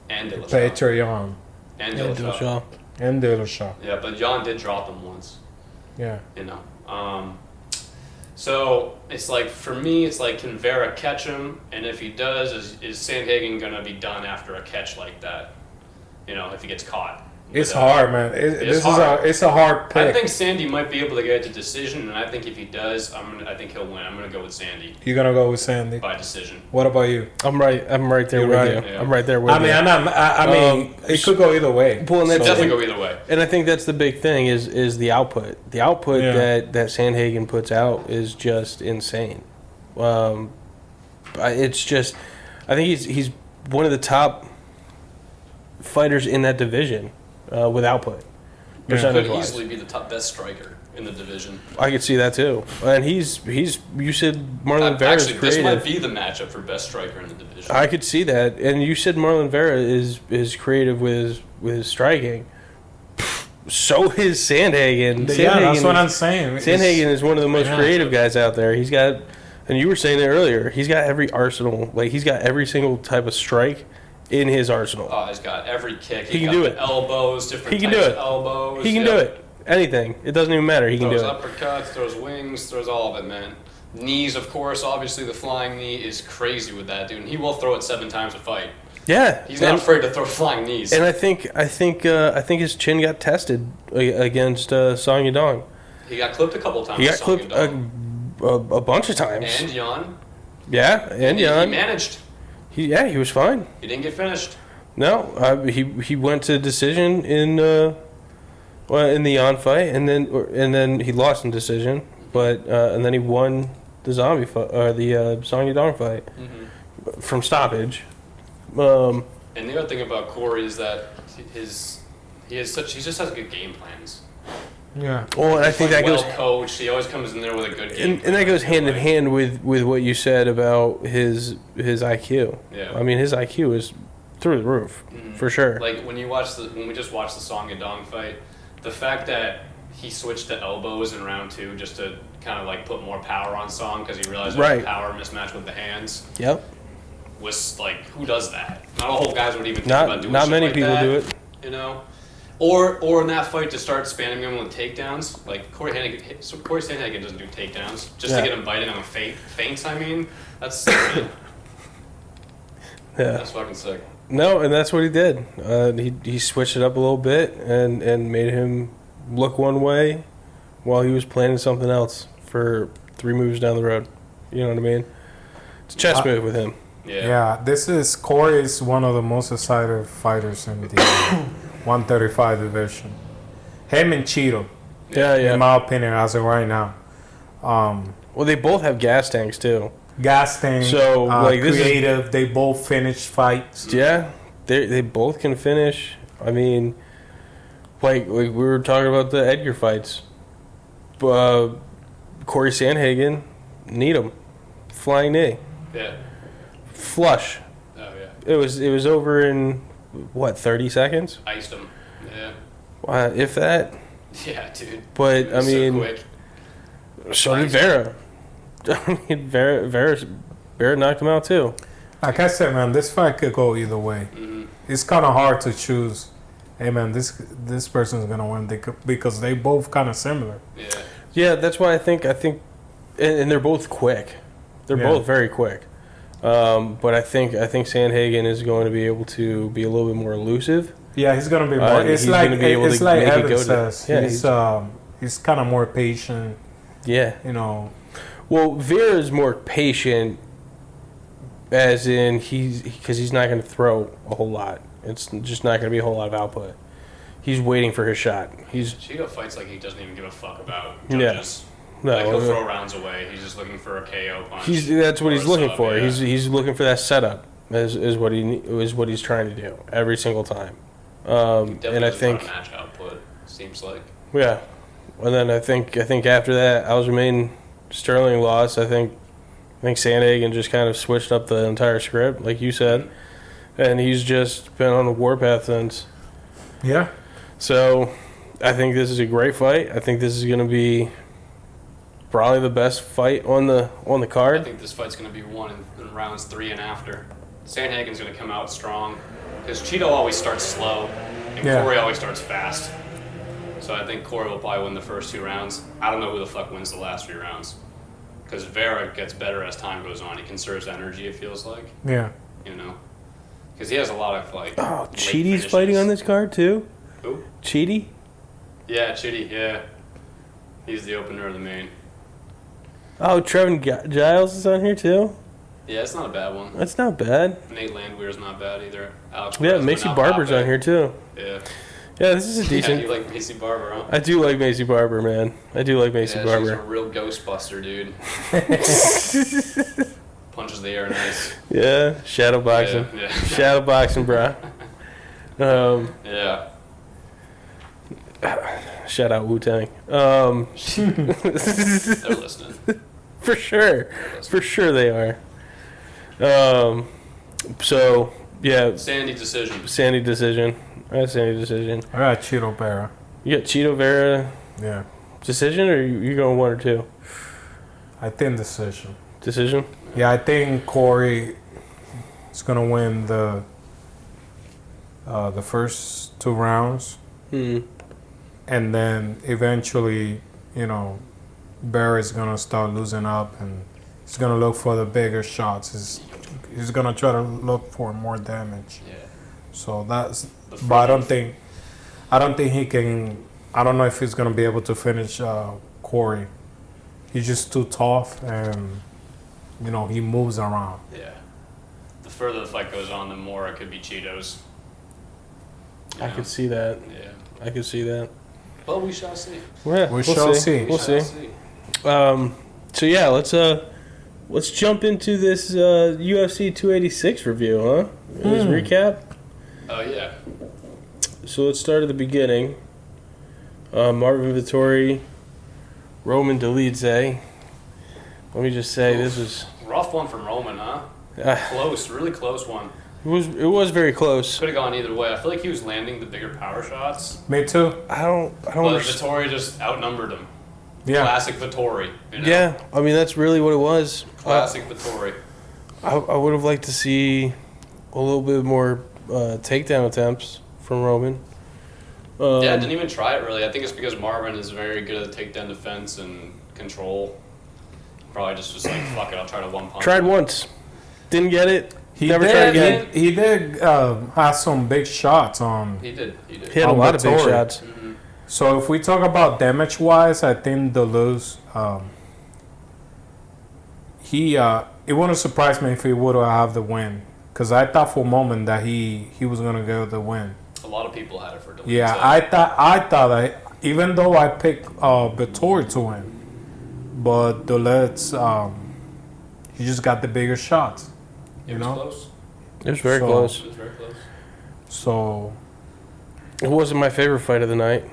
And Dillashaw. Peter Jan. And Dillashaw. And Dillashaw. Yeah, but Jan did drop him once. Yeah. You know. So it's like, for me, it's like, can Vera catch him? And if he does, is Sandhagen going to be done after a catch like that? You know, if he gets caught. It's hard, man. It's a hard pick. I think Sandy might be able to get it to decision, and I think if he does, I think he'll win. I'm going to go with Sandy. You're going to go with Sandy? By decision. What about you? I'm right there You're with right. you. Yeah. I'm right there with you. I mean, it could go either way. Well, and that's Definitely go either way. And I think that's the big thing is the output. The output that Sandhagen puts out is just insane. It's just, I think he's one of the top fighters in that division with output. Could easily be the best striker in the division. I could see that too. And he's you said Marlon Vera is actually, creative. this might be the matchup for best striker in the division. I could see that. And you said Marlon Vera is creative with his striking. So is Sandhagen. Yeah, that's what I'm saying. Sandhagen is one of the most creative guys out there. He's got, and you were saying it earlier, he's got every arsenal. Like, he's got every single type of strike in his arsenal. Oh, he's got every kick. He can do it. Elbows, different types of elbows. He can do it. Anything. It doesn't even matter. He can do it. Throws uppercuts, throws wings, throws all of it, man. Knees, of course. Obviously, the flying knee is crazy with that dude. And he will throw it 7 times a fight. Yeah. He's not afraid to throw flying knees. And I think his chin got tested against Song Yadong. He got clipped a couple times. He got clipped a bunch of times. And Jan. Yeah, and Jan. He managed. He was fine. He didn't get finished. No, he went to decision in the Jan fight, and then he lost in decision, but and then he won the zombie fight or the Song Yadong fight from stoppage. And the other thing about Corey is that he just has good game plans. Yeah. Well, and I think that goes coached. He always comes in there with a good game. And that goes hand in hand with what you said about his IQ. Yeah. I mean, his IQ is through the roof for sure. Like when we just watched the Song Yadong fight, the fact that he switched to elbows in round 2 just to kind of like put more power on Song because he realized there was a power mismatch with the hands. Yep. Was like, who does that? Not all guys would even think about doing not shit many like people that, do it. You know? Or in that fight to start spamming him with takedowns. Like Corey Sandhagen doesn't do takedowns. Just to get him biting on feints, I mean. That's sick, man. Yeah. That's fucking sick. No, and that's what he did. He switched it up a little bit and made him look one way while he was planning something else for 3 moves down the road. You know what I mean? It's a chess move with him. Yeah, Corey is one of the most excited fighters in the 135 division. Him and Cheeto. Yeah. In my opinion, as of right now. Well, they both have gas tanks too. Gas tank. So like creative. They both finish fights. Yeah, they both can finish. I mean, like we were talking about the Edgar fights. Corey Sandhagen, need him, flying knee. Yeah. Flush. Oh yeah. It was over in what 30 seconds. Iced him. Yeah. If that. Yeah, dude. But I mean, so quick. So did Vera. I mean, Vera knocked him out too. Like I said, man, this fight could go either way. It's kind of hard to choose. Hey, man, this person's gonna win because they both kind of similar. Yeah. Yeah, that's why I think, and they're both quick. They're both very quick. But I think Sandhagen is going to be able to be a little bit more elusive. Yeah, he's gonna be more. It's like Evan says. Yeah, he's kind of more patient. Yeah, you know. Well, Vera is more patient, as in because he's not going to throw a whole lot. It's just not going to be a whole lot of output. He's waiting for his shot. Chico fights like he doesn't even give a fuck about judges. Yeah. Like he'll throw rounds away. He's just looking for a KO punch. That's what he's looking for. Yeah. He's looking for that setup. Is what he's trying to do every single time. And I think match output seems like. Yeah, and then I think after that Aljamain Sterling loss, I think Sandhagen just kind of switched up the entire script, like you said, and he's just been on a warpath since. Yeah. So I think this is a great fight. I think this is going to be probably the best fight on the card. I think this fight's going to be won in rounds 3 and after. Sandhagen's going to come out strong because Cheeto always starts slow and Corey always starts fast. So I think Corey will probably win the first 2 rounds. I don't know who the fuck wins the last 3 rounds because Vera gets better as time goes on. He conserves energy, it feels like. Yeah. You know? Because he has a lot of like. Oh, Chidi's fighting on this card too? Who? Chidi? Yeah, Chidi, yeah. He's the opener of the main. Oh, Trevin Giles is on here too? Yeah, it's not a bad one. That's not bad. Nate Landwehr's not bad either. Alex Macy Barber's on here too. Yeah. Yeah, this is a decent. Yeah, you like Macy Barber, huh? I do like Macy Barber, man. I do like Macy Barber. She's a real Ghostbuster, dude. Punches the air nice. Yeah, shadow boxing. Yeah. Shadow boxing, bro. Yeah. Shout out Wu-Tang. They're listening. For sure. For sure they are. So, yeah. Sandy decision. I got Sandy decision. I got Cheeto Vera. You got Cheeto Vera Yeah. decision, or you going 1 or 2? I think decision. Decision? Yeah, I think Corey is gonna win the first 2 rounds, and then eventually, Barry's gonna start losing up, and he's gonna look for the bigger shots. He's gonna try to look for more damage. Yeah. So but I don't think he can. I don't know if he's gonna be able to finish Corey. He's just too tough, and he moves around. Yeah. The further the fight goes on, the more it could be Cheetos. I could see that. Yeah. I could see that. Well, we shall see. Yeah, we shall see. We'll see. So yeah, let's jump into this UFC 286 review, huh? This recap. Oh yeah. So let's start at the beginning. Marvin Vettori, Roman Dolidze. Let me just say, this was rough one from Roman, huh? Close, really close one. It was very close. Could have gone either way. I feel like he was landing the bigger power shots. Me too. I don't. But Vettori just outnumbered him. Yeah. Classic Vettori. Yeah, I mean that's really what it was. Classic Vettori. I would have liked to see a little bit more takedown attempts from Roman. Yeah, didn't even try it really. I think it's because Marvin is very good at takedown defense and control. Probably just was like, fuck it, I'll try to one punch. Tried once, didn't get it. He Never did, tried again. He did have some big shots on. He did. He had a lot of big shots. Mm-hmm. So if we talk about damage wise, I think Deleuze, it wouldn't surprise me if he would have the win, because I thought for a moment that he was gonna get the win. A lot of people had it for Deleuze. Yeah, I thought even though I picked Vettori to win, but Deleuze, he just got the bigger shots. It was close. It was very close. It was very close. So it wasn't my favorite fight of the night.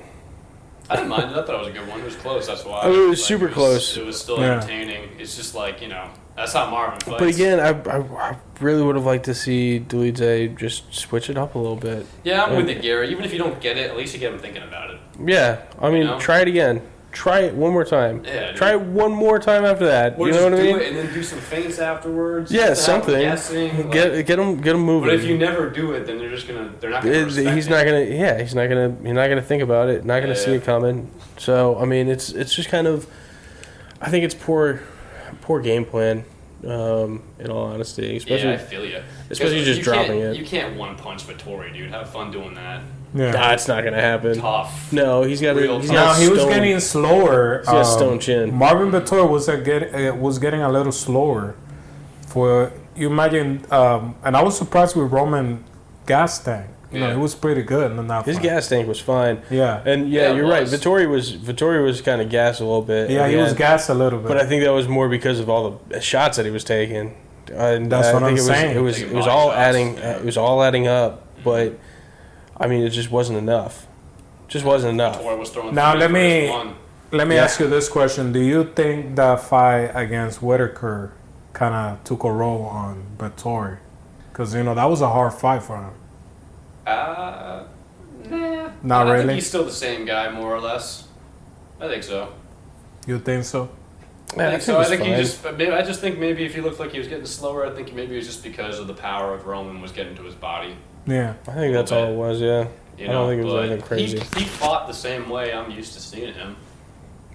I didn't mind it. I thought it was a good one. It was close. That's why. I mean, it was super close. It was still entertaining. It's just like, that's how Marvin fights. But again, I really would have liked to see Dolidze just switch it up a little bit. Yeah, I'm with you, Gary. Even if you don't get it, at least you get him thinking about it. Yeah, I mean, try it again. Try it one more time. Yeah, dude. Try it one more time after that. Or you know what I mean? Do it and then do some feints afterwards. Yeah, something. Guessing, get him moving. But if you never do it, then they're not gonna respect he's not gonna think about it. Not gonna see it coming. So I mean, it's just kind of, I think it's poor game plan. In all honesty, especially Yeah, I feel you. especially just dropping it. You can't one punch Vettori, dude. Have fun doing that. Yeah. Nah, it's not gonna happen. Tough. No, he's got Real he's tough. got No, he was stone- getting slower. He's got stone chin. Marvin Vettori was getting a little slower. For you imagine, and I was surprised with Roman gas tank. You know, Yeah. he was pretty good in that His fight. gas tank was fine. Yeah. And Yeah, it you're right. was. Vittori was kind of gassed a little bit. Yeah, at he the was end. gassed a little bit. But I think that was more because of all the shots that he was taking. And That's I what think I'm it was, saying. It was Taking it was body all shots, adding yeah. it was all adding up. But I mean, it just wasn't enough. Just wasn't enough. Vettori was throwing Now, three let for me- his one. Let me Yeah. ask you this question: do you think that fight against Whitaker kind of took a roll on Vettori? Because that was a hard fight for him. Nah. Not I really? think he's still the same guy, more or less. I think so. You think so? Yeah, I think so. I think fine. I just think maybe if he looked like he was getting slower, I think maybe it was just because of the power of Roman was getting to his body. Yeah. I think that's all it was. Yeah. You I know, don't think it was but anything crazy. He fought the same way I'm used to seeing him.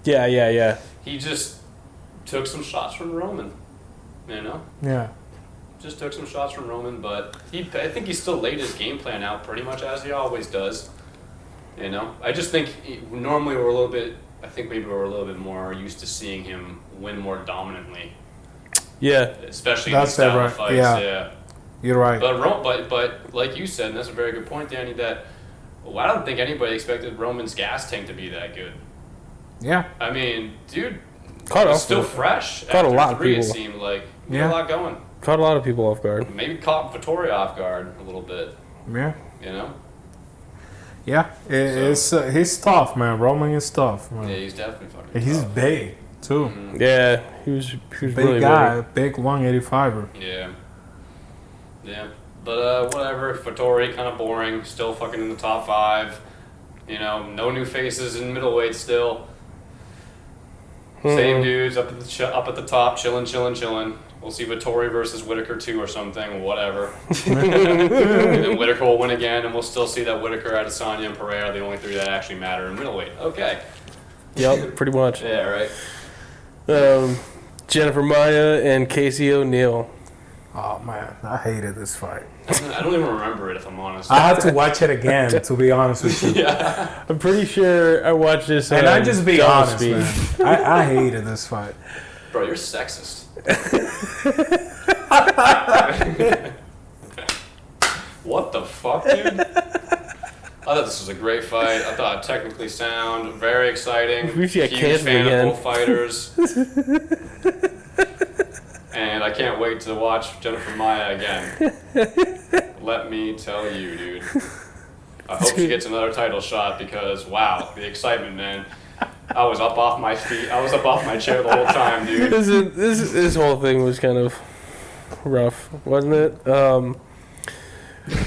Yeah. He just took some shots from Roman. You know, Yeah. just took some shots from Roman, but I think he still laid his game plan out pretty much as he always does. You know, I just think normally we're a little bit. I think maybe we're a little bit more used to seeing him win more dominantly, Yeah. especially That's in these style right. of fights. Yeah. Yeah. You're right. But like you said, and that's a very good point, Danny. That I don't think anybody expected Roman's gas tank to be that good. Yeah. I mean, dude, Caught was off still the- fresh. caught a after lot of 3, people. It seemed like he Yeah. had a lot going. Caught a lot of people off guard. Maybe caught Vettori off guard a little bit. Yeah. You know? Yeah. He's tough, man. Roman is tough, man. Yeah, he's definitely fucking. And he's tough. big too. Yeah, he was Big really guy, big 185er. Yeah. Yeah. But whatever. Vettori kind of boring. Still fucking in the top 5. You know, no new faces in middleweight still. Same dudes up at the top, chilling. We'll see Vettori versus Whitaker 2 or something, whatever. And then Whitaker will win again, and we'll still see that Whitaker, Adesanya, and Pereira are the only 3 that actually matter in middleweight. Okay. Yep, pretty much. Yeah, right. Jennifer Maia and Casey O'Neill. Oh man, I hated this fight. I don't even remember it, if I'm honest. I had to watch it again, to be honest with you. Yeah. I'm pretty sure I watched this. And I just be double honest, speed. man. I hated this fight. Bro, you're sexist. What the fuck, dude? I thought this was a great fight. I thought technically sound, very exciting. We should get Huge canceled fan again. of both fighters. And I can't wait to watch Jennifer Maia again. Let me tell you, dude. I hope she gets another title shot because, wow, the excitement, man. I was up off my feet. I was up off my chair the whole time, dude. This whole thing was kind of rough, wasn't it?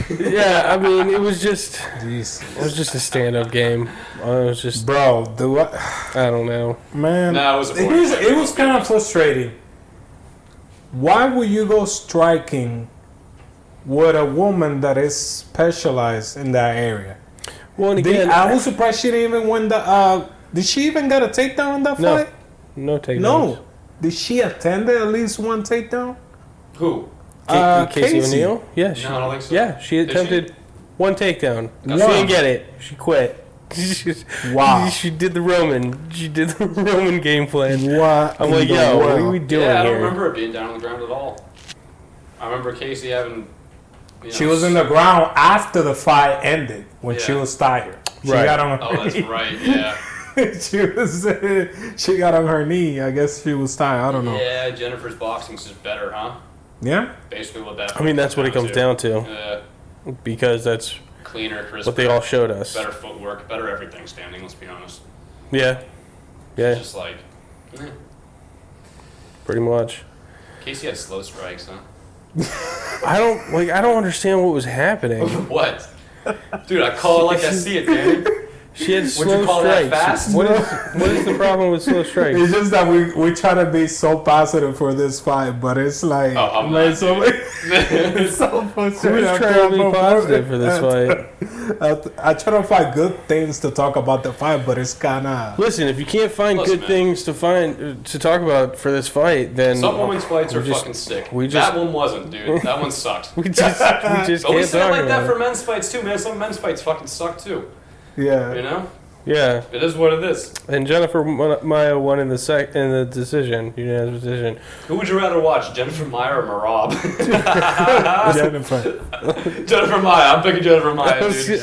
Yeah, I mean, it was just a stand-up game. It was just, Bro, I don't know. man, No, it was a boring fight. it was kind of frustrating. Why would you go striking with a woman that is specialized in that area? Well, and again, I was surprised she didn't even win the. Did she even get a takedown in that No. fight? no takedowns. No. Did she attend at least one takedown? Who? Casey Casey. O'Neill? Yeah, No, I don't think so. Yeah, she Did she? attempted one takedown. She One. didn't get it. She quit. Wow. She did the Roman. She did the Roman game plan. What? I'm in like, the yo, what are world? we doing Yeah, I don't here? remember it being down on the ground at all. I remember Casey having. She was in the ground after the fight ended when she Yeah. was tired. She Right. got on her Oh, that's knee. right. Yeah. she got on her knee. I guess she was tired. I don't know. Yeah, Jennifer's boxing's just better, huh? Yeah. Basically, what that. I mean, that's what it comes down to. Because that's Cleaner, crisper. what they all showed us. Better footwork, better everything standing. Let's be honest. Yeah. Yeah, It's just like. pretty much. Casey had slow strikes, huh? I don't understand what was happening. What? Dude, I call it like I see it, Danny. She had Would slow you call that strikes. fast? What is the problem with slow strikes? It's just that we try to be so positive for this fight, but it's like, Oh, I'm man, not, so, dude. it's so frustrating. Who's trying to be positive for this fight? I try to find good things to talk about the fight, but it's kind of... Listen, if you can't find Listen, good man. things to talk about for this fight, then Some women's fights are we just- fucking sick. we just- That one wasn't, dude. That one sucked. we just But we can't say it talk like that about for it. men's fights too, man. Some men's fights fucking suck too. Yeah. You know? Yeah, It is what it is. and Jennifer Maia won in the decision, unanimous decision. Who would you rather watch, Jennifer Maia or Marab? Jennifer. Jennifer Maia. I'm picking Jennifer Maia, dude.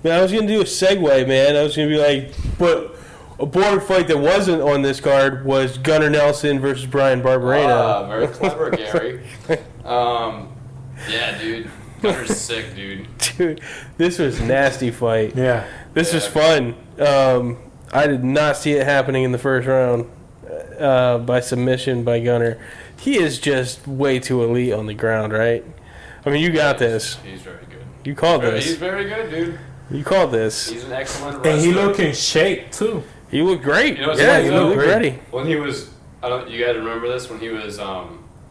Man, I was gonna do a segue, man. I was gonna be like, but a border fight that wasn't on this card was Gunnar Nelson versus Brian Barberena. Ah, very clever, Gary. Yeah, dude. Gunner's sick, dude. Dude, this was a nasty fight. Yeah. This was fun. I did not see it happening in the first round by submission by Gunnar. He is just way too elite on the ground, right? I mean, you got this. He's very good. You called He's this. very good, dude. You called this. He's an excellent wrestler. And he look in shape, too. He looked great. You know what's Yeah, funny, he though? looked ready. When he was, you guys remember this? When he was,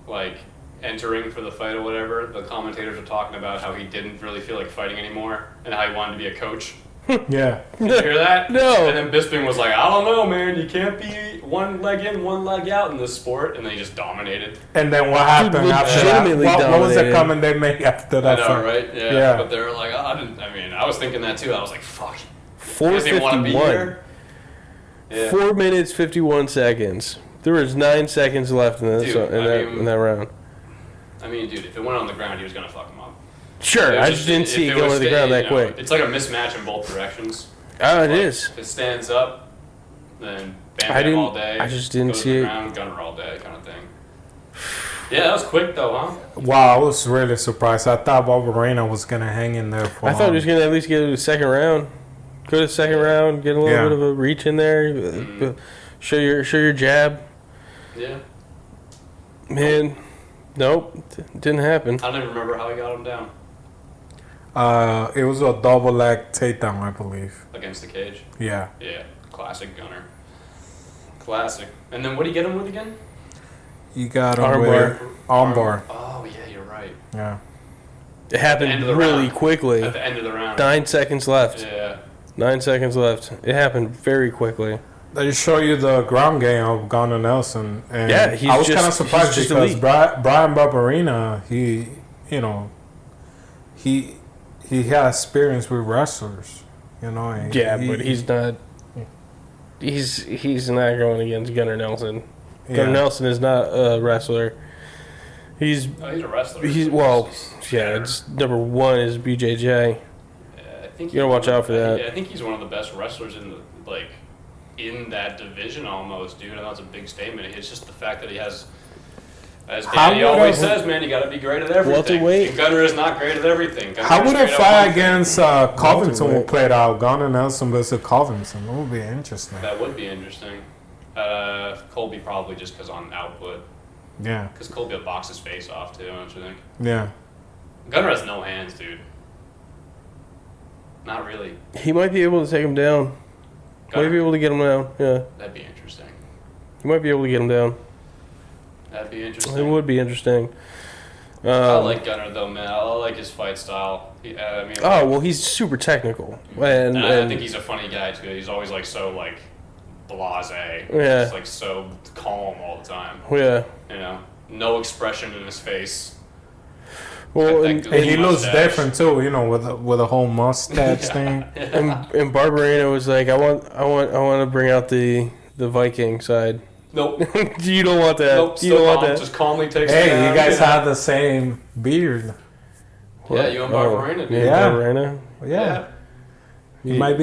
like, entering for the fight or whatever, the commentators were talking about how he didn't really feel like fighting anymore and how he wanted to be a coach. Yeah. Did you hear that? No. And then Bisping was like, I don't know, man. You can't be one leg in, one leg out in this sport. And then he just dominated. And then what happened after that? legitimately What was the dominated. comment they made after I that know, fight? right? Yeah. Yeah. But they were like, I was thinking that too. I was like, fuck. He doesn't even want to be 4:51. here. Yeah. 4 minutes 51 seconds. There was 9 seconds left in this Dude, in that round. I mean, dude, if it went on the ground, he was going to fuck him up. Sure, It was I just didn't see if it go was to the sta- ground that you know, quick. It's like a mismatch in both directions. Oh, it Like, is. If it stands up, then Bam I Bam didn't- all day. I just didn't goes to see the it. ground, Gunner all day kind of thing. Yeah, that was quick though, huh? Wow, I was really surprised. I thought Barberena was going to hang in there for I thought he was going to at least get to the second round. Go to the second round, get a little Yeah. bit of a reach in there, show your jab. Yeah. Man, nope, didn't happen. I don't even remember how he got him down It was a double leg takedown, I believe. against the cage. Yeah. Yeah, classic Gunner. Classic. And then what did he get him with again? You got him Armbar. with armbar. Oh yeah, you're right. Yeah. It At the end happened of the really round. quickly. At the end of the round. 9 seconds left. Yeah. 9 seconds left. It happened very quickly. They show you the ground game of Gunnar Nelson, and Yeah, he's I was just- kind of surprised he's just because elite. Brian Barberena, he had experience with wrestlers, and Yeah, but he's not. He's not going against Gunnar Nelson. Gunnar Nelson is not a wrestler. He's Oh, he's a wrestler. yeah. It's number one is BJJ. I think You gotta watch out for that. Yeah, I think he's one of the best wrestlers in that division almost, dude. I know it's a big statement. It's just the fact that he has, as How Danny would always a- says, man, you got to be great at everything. Welterweight? And Gunner is not great at everything. Gunner How is would a great at fight one thing. against Covington Welterweight. will play it out? Gunnar Nelson versus Covington. It would be interesting. That would be interesting. Colby probably just because on output. Yeah, Because Colby will box his face off too, don't you think? yeah. Gunner has no hands, dude. Not really. He might be able to take him down. Might be Gunner, able to get him down. Yeah, that'd be interesting. he might be able to get him down. That'd be interesting. It would be interesting. I like Gunner though, man. I like his fight style. I mean, Oh well, he's super technical, and, I think he's a funny guy too. He's always so blasé. Yeah. Just so calm all the time. yeah. You know, no expression in his face. Well, That and, good And he looks mustache. different too, with a whole mustache thing. and Barberena was like, I want to bring out the Viking side. Nope. You don't want that. Nope. You Still don't want calm. that. Just calmly takes. Hey, it down. you guys have the same beard. Yeah, you and Barberena, dude. Yeah. Barberena. Yeah. He might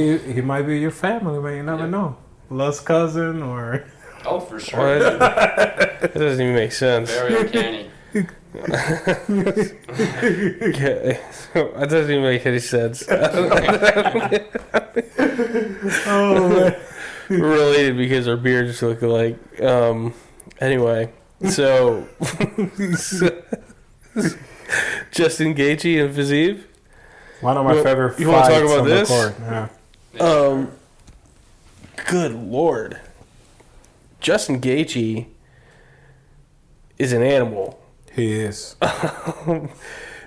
be your family, man. You never know. Lost cousin or Oh, for sure. Well, that doesn't even make sense. Very uncanny. Okay. That doesn't even make any sense. oh man. We're related because our beards look alike. Anyway, so Justin Gaethje and Fiziev. One of my favorite you wanna fights talk about on this? the court. Yeah. Good Lord. Justin Gaethje is an animal. He is.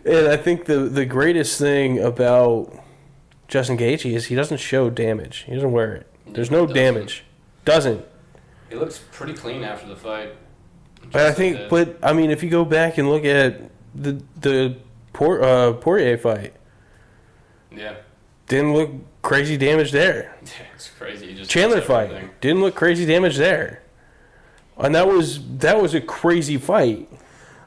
And I think the greatest thing about Justin Gaethje is he doesn't show damage. He doesn't wear it. There's no damage. Doesn't. He looks pretty clean after the fight. But I think, I mean, if you go back and look at the Poirier fight, yeah, didn't look crazy damage there. Yeah, it's crazy. He just Chandler does fight everything. didn't look crazy damage there, and that was a crazy fight.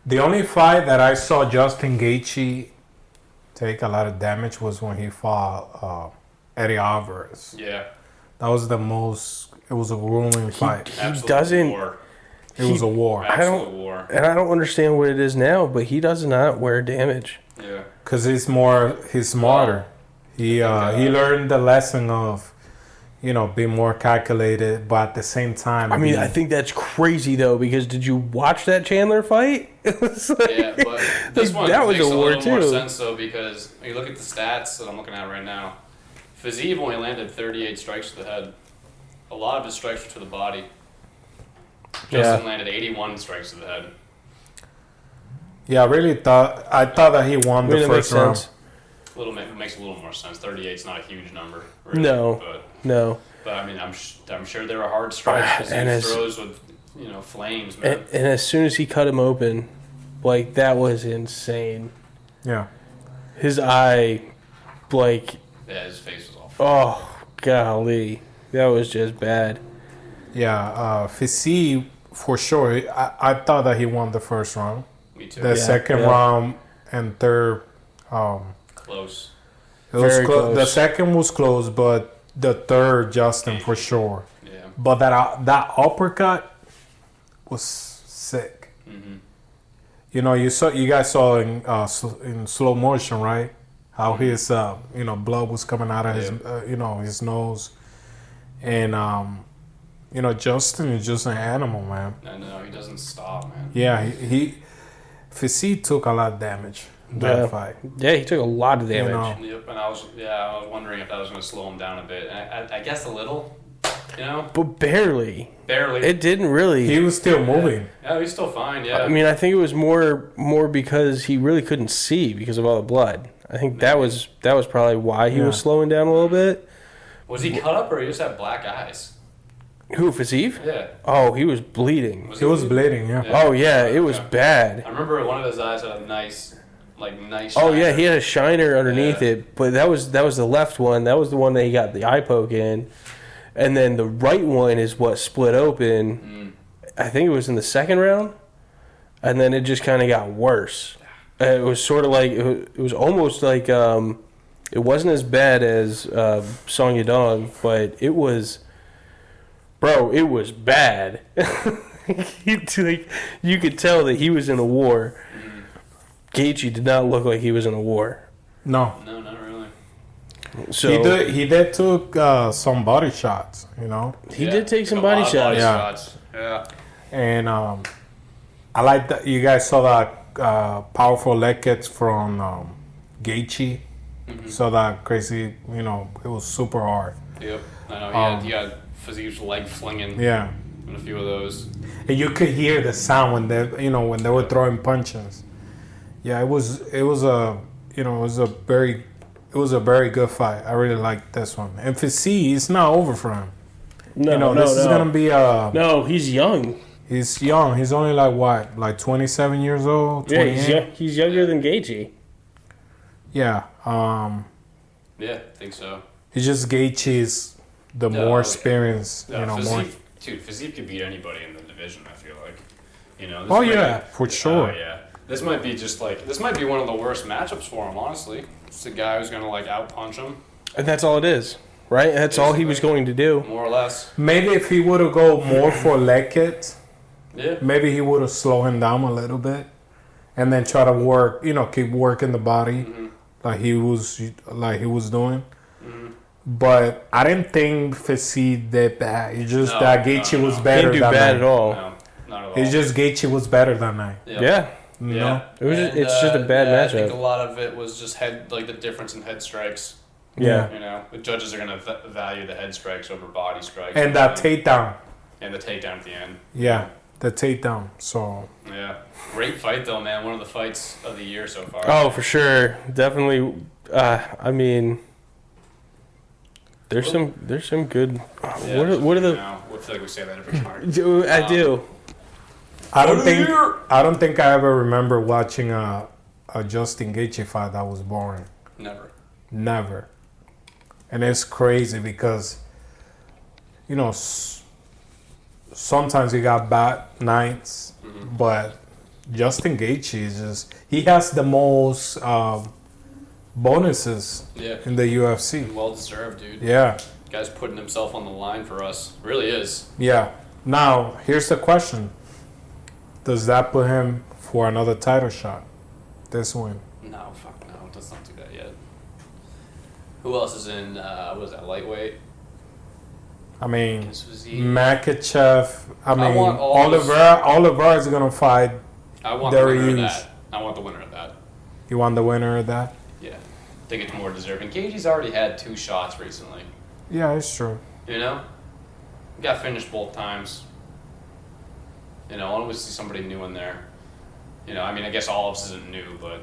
The only fight that I saw Justin Gaethje take a lot of damage was when he fought Eddie Alvarez. Yeah, That was the most. It was a grueling fight. He absolute doesn't. war. It was a war. Absolute war. And I don't understand what it is now, but he does not wear damage. Yeah. Because he's smarter. He learned the lesson of, be more calculated, but at the same time. I mean, I think that's crazy though, because did you watch that Chandler fight? It was like, Yeah, but this one that was makes a a war little more too. sense though, because when you look at the stats that I'm looking at right now, Fiziev only landed 38 strikes to the head. A lot of his strikes were to the body. Justin landed 81 strikes to the head. Yeah, I thought that he won the It makes first round. sense. Makes a little more sense. 38 is not a huge number. Really, No. No. But I mean, I'm sure there were hard strikes And because he as- throws with flames, man. And as soon as he cut him open, like, that was insane. Yeah. His eye, like, Yeah, his face was all. oh, golly. That was just bad. Yeah, Fiziev, for sure. I thought that he won the first round. Me too. The second round and third, Close. it was Very close. The second was close, but the third, Justin, for sure. Yeah. But that uppercut was sick. Mm-hmm. You guys saw in slow motion, right? How his blood was coming out of his his nose, and Justin is just an animal, man. I know he doesn't stop, man. Yeah, Fiziev took a lot of damage in that fight. Yeah, he took a lot of damage. Yep, and I was wondering if that was going to slow him down a bit, and I guess a little, But barely. barely. It didn't really. He was still moving. Yeah, he's still fine. Yeah, I mean, I think it was more because he really couldn't see because of all the blood. I think that was probably why he was slowing down a little bit. was he cut up or he just had black eyes? Who, Fiziev? Yeah, Oh, he was bleeding. He was bleeding. Yeah. Oh yeah, it was bad. I remember one of his eyes had a nice. Oh yeah, he had a shiner underneath Yeah. it, but that was the left one. That was the one that he got the eye poke in, and then the right one is what split open. I think it was in the second round, and then it just kind of got worse. It was sort of like it was almost like it wasn't as bad as Song Yadong, but it was, bro, it was bad. You could tell that he was in a war. Gaethje did not look like he was in a war. No. No, not really. So He did took some body shots, he did take some A body lot of shots. shots. Yeah. and I like that you guys saw that powerful leg kicks from Gaethje. Saw that crazy, it was super hard. Yep. I know he had Fiziev's leg flinging. Yeah, And a few of those. and you could hear the sound when they were throwing punches. Yeah, it was a very good fight. I really liked this one. And Fiziev, it's not over for him. This is gonna be No, he's young. He's young. He's only like 27 years old. 28? Yeah, he's younger than Gaethje. Yeah. Yeah, I think so. He's just Gaethje's the No, more okay. experience. Yeah, more. Fiziev could beat anybody in the division. I feel like. This Oh might yeah, be- for sure. Oh yeah. This might be one of the worst matchups for him. Honestly, it's a guy who's gonna out punch him And that's all it is, right? That's all he was going to do. more or less. Maybe if he would have go more for leg kicks, Yeah. maybe he would have slowed him down a little bit, and then try to work. Keep working the body like he was doing. But I didn't think Fiziev did bad. It's just that Gaethje was He better didn't do than bad night. at all. No, not at all. It's just Gaethje was better than night. Yeah. You Yeah. know? It was it's just a bad I matchup. think a lot of it was just the difference in head strikes. Yeah. You know, the judges are going to value the head strikes over body strikes. And that takedown. And the takedown at the end. Yeah, the takedown. So. Yeah. Great fight, though, man. One of the fights of the year so far. Oh, for sure. Definitely. I mean, there's some good. Yeah, what are the? I feel like we say that every card. I do. I don't think I ever remember watching a Justin Gaethje fight that was boring. Never. And it's crazy because, you know, sometimes you got bad nights, but Justin Gaethje is just, he has the most bonuses in the UFC. Well deserved, dude. Yeah. Guy's putting himself on the line for us. Really is. Yeah. Now, here's the question. Does that put him for another title shot? This win? No, fuck no. Let's not do that yet. Who else is in, what was that, lightweight? I mean, Makachev. I mean, want Oliver is going to fight I want the winner of Dariush. that. I want the winner of that. You want the winner of that? Yeah. I think it's more deserving. Gaethje's already had 2 shots recently. Yeah, it's true. You know? Got finished both times. You know, I want to see somebody new in there. You know, I mean, I guess Olives isn't new, but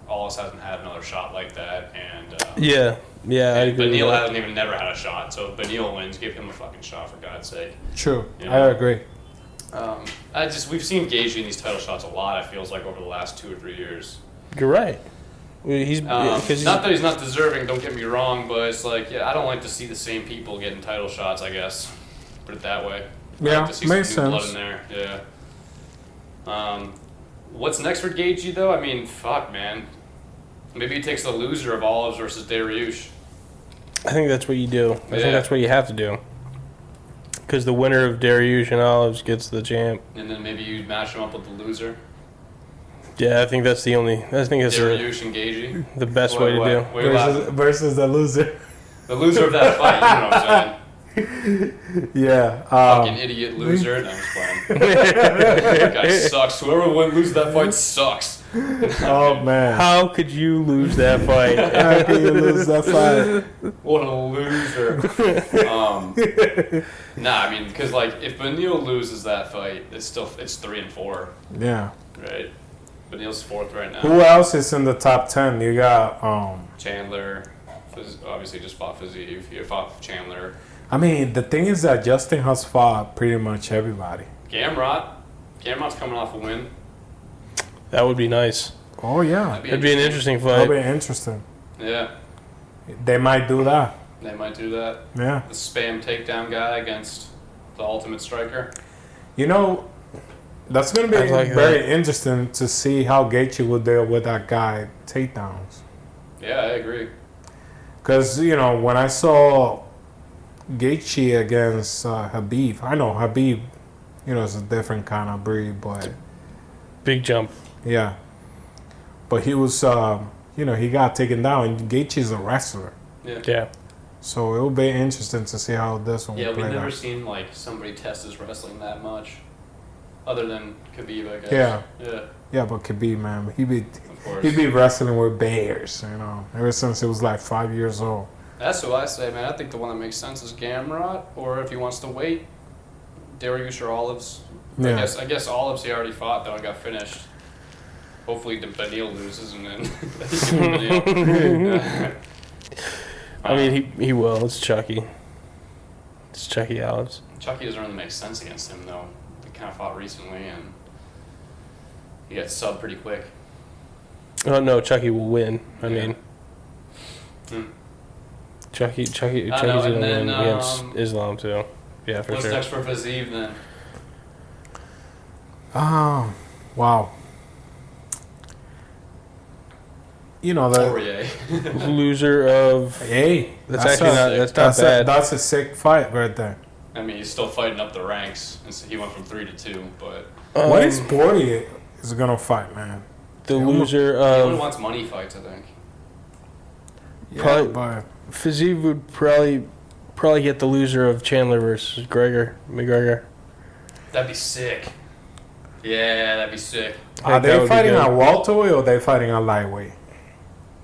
Olives hasn't had another shot like that. And Yeah, I agree. Beneil hasn't even never had a shot, so if Beneil wins, give him a fucking shot, for God's sake. True. You know? I agree. We've seen Gaethje in these title shots a lot, it feels like, over the last 2 or 3 years. You're right. He's Not that he's not deserving, don't get me wrong, but it's like, I don't like to see the same people getting title shots, I guess. Put it that way. Yeah, I like to see makes some new sense. blood in there. Yeah. What's next for Gaethje, though? I mean, fuck, man. Maybe he takes the loser of Olives versus Dariush. I think that's what you do. I think that's what you have to do. Because the winner of Dariush and Olives gets the champ. And then maybe you match him up with the loser. Yeah, I think that's the only. I think that's Dariush and Gaethje. the best way to do. Versus the loser. The loser of that fight, you know what I'm saying? Yeah. Fucking idiot loser. No, I'm just playing. That guy sucks. Whoever loses that fight sucks. Oh, man. How could you lose that fight? How can you lose that fight? What a loser. Nah, I mean, because, like, if Beneil loses that fight, it's 3-4. Yeah. Right? Beneil's 4th right now. Who else is in the top 10? You got Chandler. Obviously just fought Fiziev. You fought Chandler. I mean, the thing is that Justin has fought pretty much everybody. Gamrot's coming off a win. That would be nice. Oh, yeah. It'd be an interesting fight. That'll be interesting. Yeah. They might do that. They might do that. Yeah. The spam takedown guy against the ultimate striker. You know, that's going to be very interesting to see how Gaethje will deal with that guy takedowns. Yeah, I agree. Because, you know, when I saw Gaethje against Habib, I know Habib, you know, is a different kind of breed, but... Big jump. Yeah. But he was, you know, he got taken down, and Gaethje's a wrestler. Yeah. So it will be interesting to see how this one will play out. Yeah, we've never seen, like, somebody test his wrestling that much. Other than Khabib, I guess. Yeah. Yeah. Yeah, but Khabib, man, he be Of course. wrestling with bears, you know, ever since he was like 5 years old. That's what I say, man. I think the one that makes sense is Gamrot, or if he wants to wait, Dariush or Olives. Yeah. I guess Olives he already fought, though, and got finished. Hopefully Beneil loses, and then Beneil. I mean, he will. It's Chucky. It's Chucky Olives. Chucky doesn't really make sense against him, though. He kind of fought recently, and he got subbed pretty quick. Oh no, Chucky will win. I Yeah. mean, Chucky's I know, gonna and then, win against Islam too. Yeah, for What's sure. next for Fiziev, then? Wow. You know that. Poirier. Loser of. Hey, That's actually not. That's not bad. That's a sick fight right there. I mean, he's still fighting up the ranks. And so he went from 3 to 2, but What is Poirier is gonna fight, man? the loser everyone of? wants money fights, I think. Yeah, Probably- but Fiziev would probably get the loser of Chandler versus McGregor. That'd be sick. Yeah, that'd be sick. are that they would be fighting good. at welterweight or are they fighting at lightweight?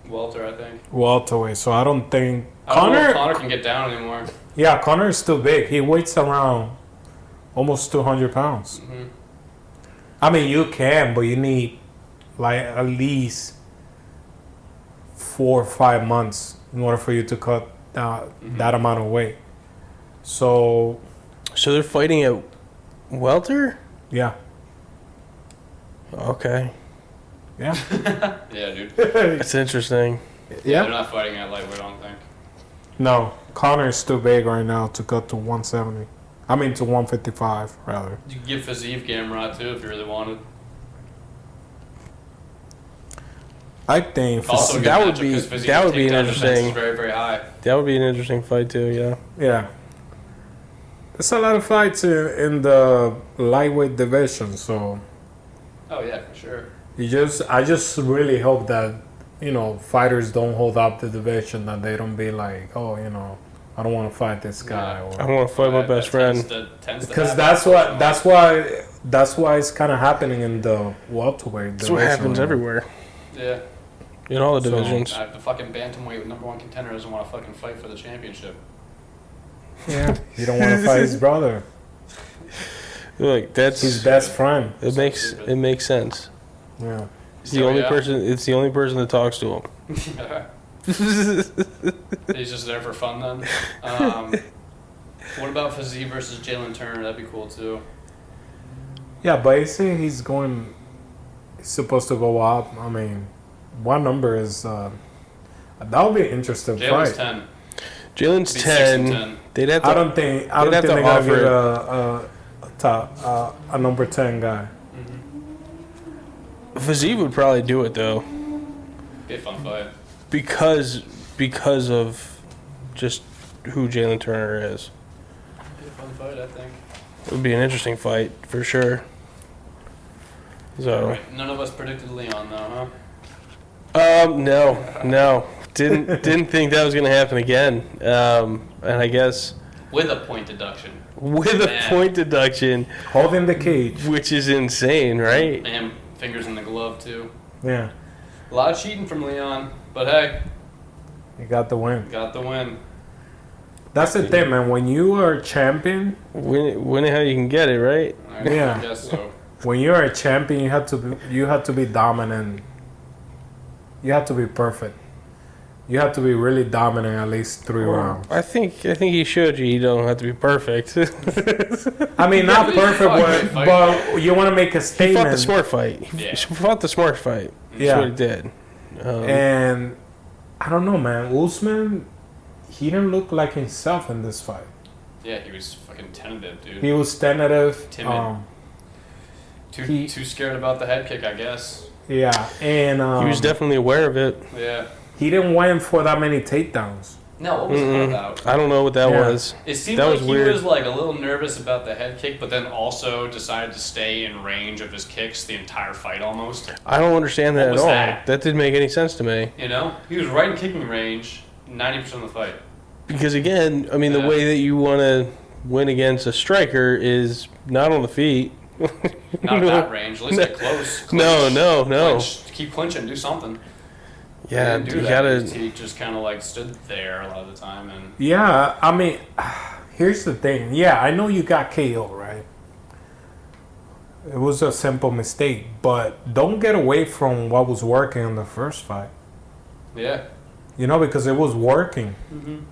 Welter, I think. welterweight. So I don't think I don't know if Connor can get down anymore. Yeah, Connor is still big. He weighs around almost 200 pounds. Mm-hmm. I mean, you can, but you need like at least 4 or 5 months in order for you to cut that amount of weight. So they're fighting at welter? yeah, Okay. yeah, Yeah, dude. That's interesting. Yeah, they're not fighting at lightweight, I don't think. No, Connor is too big right now to cut to 170. I mean to 155 rather. You could give Fazeev Gamrot too if you really wanted. I think Also, a good that would matchup, be 'cause Fiziev that would be an takedown defense is interesting. very, very high. That would be an interesting fight too. Yeah. yeah. There's a lot of fights in the lightweight division, so Oh yeah, for sure. I just really hope that fighters don't hold up the division, that they don't be like, oh, I don't want to fight this guy, Yeah. I or want to fight my best friend. because that's why it's kind of happening in the welterweight That's division. what happens right now. everywhere Yeah. in all the So- divisions. The fucking bantamweight #1 contender doesn't want to fucking fight for the championship. Yeah, you don't want to fight his brother, Like that's his best friend. it makes sense. Yeah, It's the only person. It's the only person that talks to him. He's just there for fun then. What about Fazeev versus Jalen Turner? That'd be cool too. yeah, but you see, he's supposed to go up. I mean, what number is that? Would be an interesting Jalen's fight. 10. Jalen's Be 6 and 10. 10. They'd have to. I don't think have they're to gonna offer get a number 10 guy. Fazeev would probably do it though, Be a fun fight. because of just who Jalen Turner is. Be a fun fight, I think. It would be an interesting fight for sure. So. Right. None of us predicted Leon though, huh? No, didn't think that was gonna happen again. And I guess With a point deduction. with a Man. point deduction, Holding the cage. which is insane, right? And fingers in the glove too. Yeah, A lot of cheating from Leon, but hey, you got the win. got the win. That's the thing, man. When you are a champion, Win it how you can get it, right? Yeah. I guess so. when you are a champion, you have to be dominant. You have to be perfect. You have to be really dominant at least 3 rounds. I think he showed you don't have to be perfect. I mean, not but perfect, he's fucking but you want to make a He statement. fought the smart fight. He Yeah. fought the smart fight. That's Yeah. what he did. And I don't know, man. Usman, he didn't look like himself in this fight. Yeah, he was fucking tentative, dude. He was tentative. Timid. he- Too scared about the head kick, I guess. Yeah, and He was definitely aware of it. Yeah. he didn't win for that many takedowns. No, what was that about? I don't know what that Yeah. was. It seemed That like was he weird. was like a little nervous about the head kick, but then also decided to stay in range of his kicks the entire fight almost. I don't understand that What at was all. that? That didn't make any sense to me. You know? He was right in kicking range 90% of the fight. Because again, I mean, Yeah. the way that you want to win against a striker is not on the feet. Not that range. At least get close. No, no. Clinch. Keep clinching. Do something. Yeah, He didn't do you that. gotta. He just kind of like stood there a lot of the time and. Yeah, I mean, here's the thing. Yeah, I know you got KO, right? It was a simple mistake, but don't get away from what was working in the first fight. Yeah. Because it was working.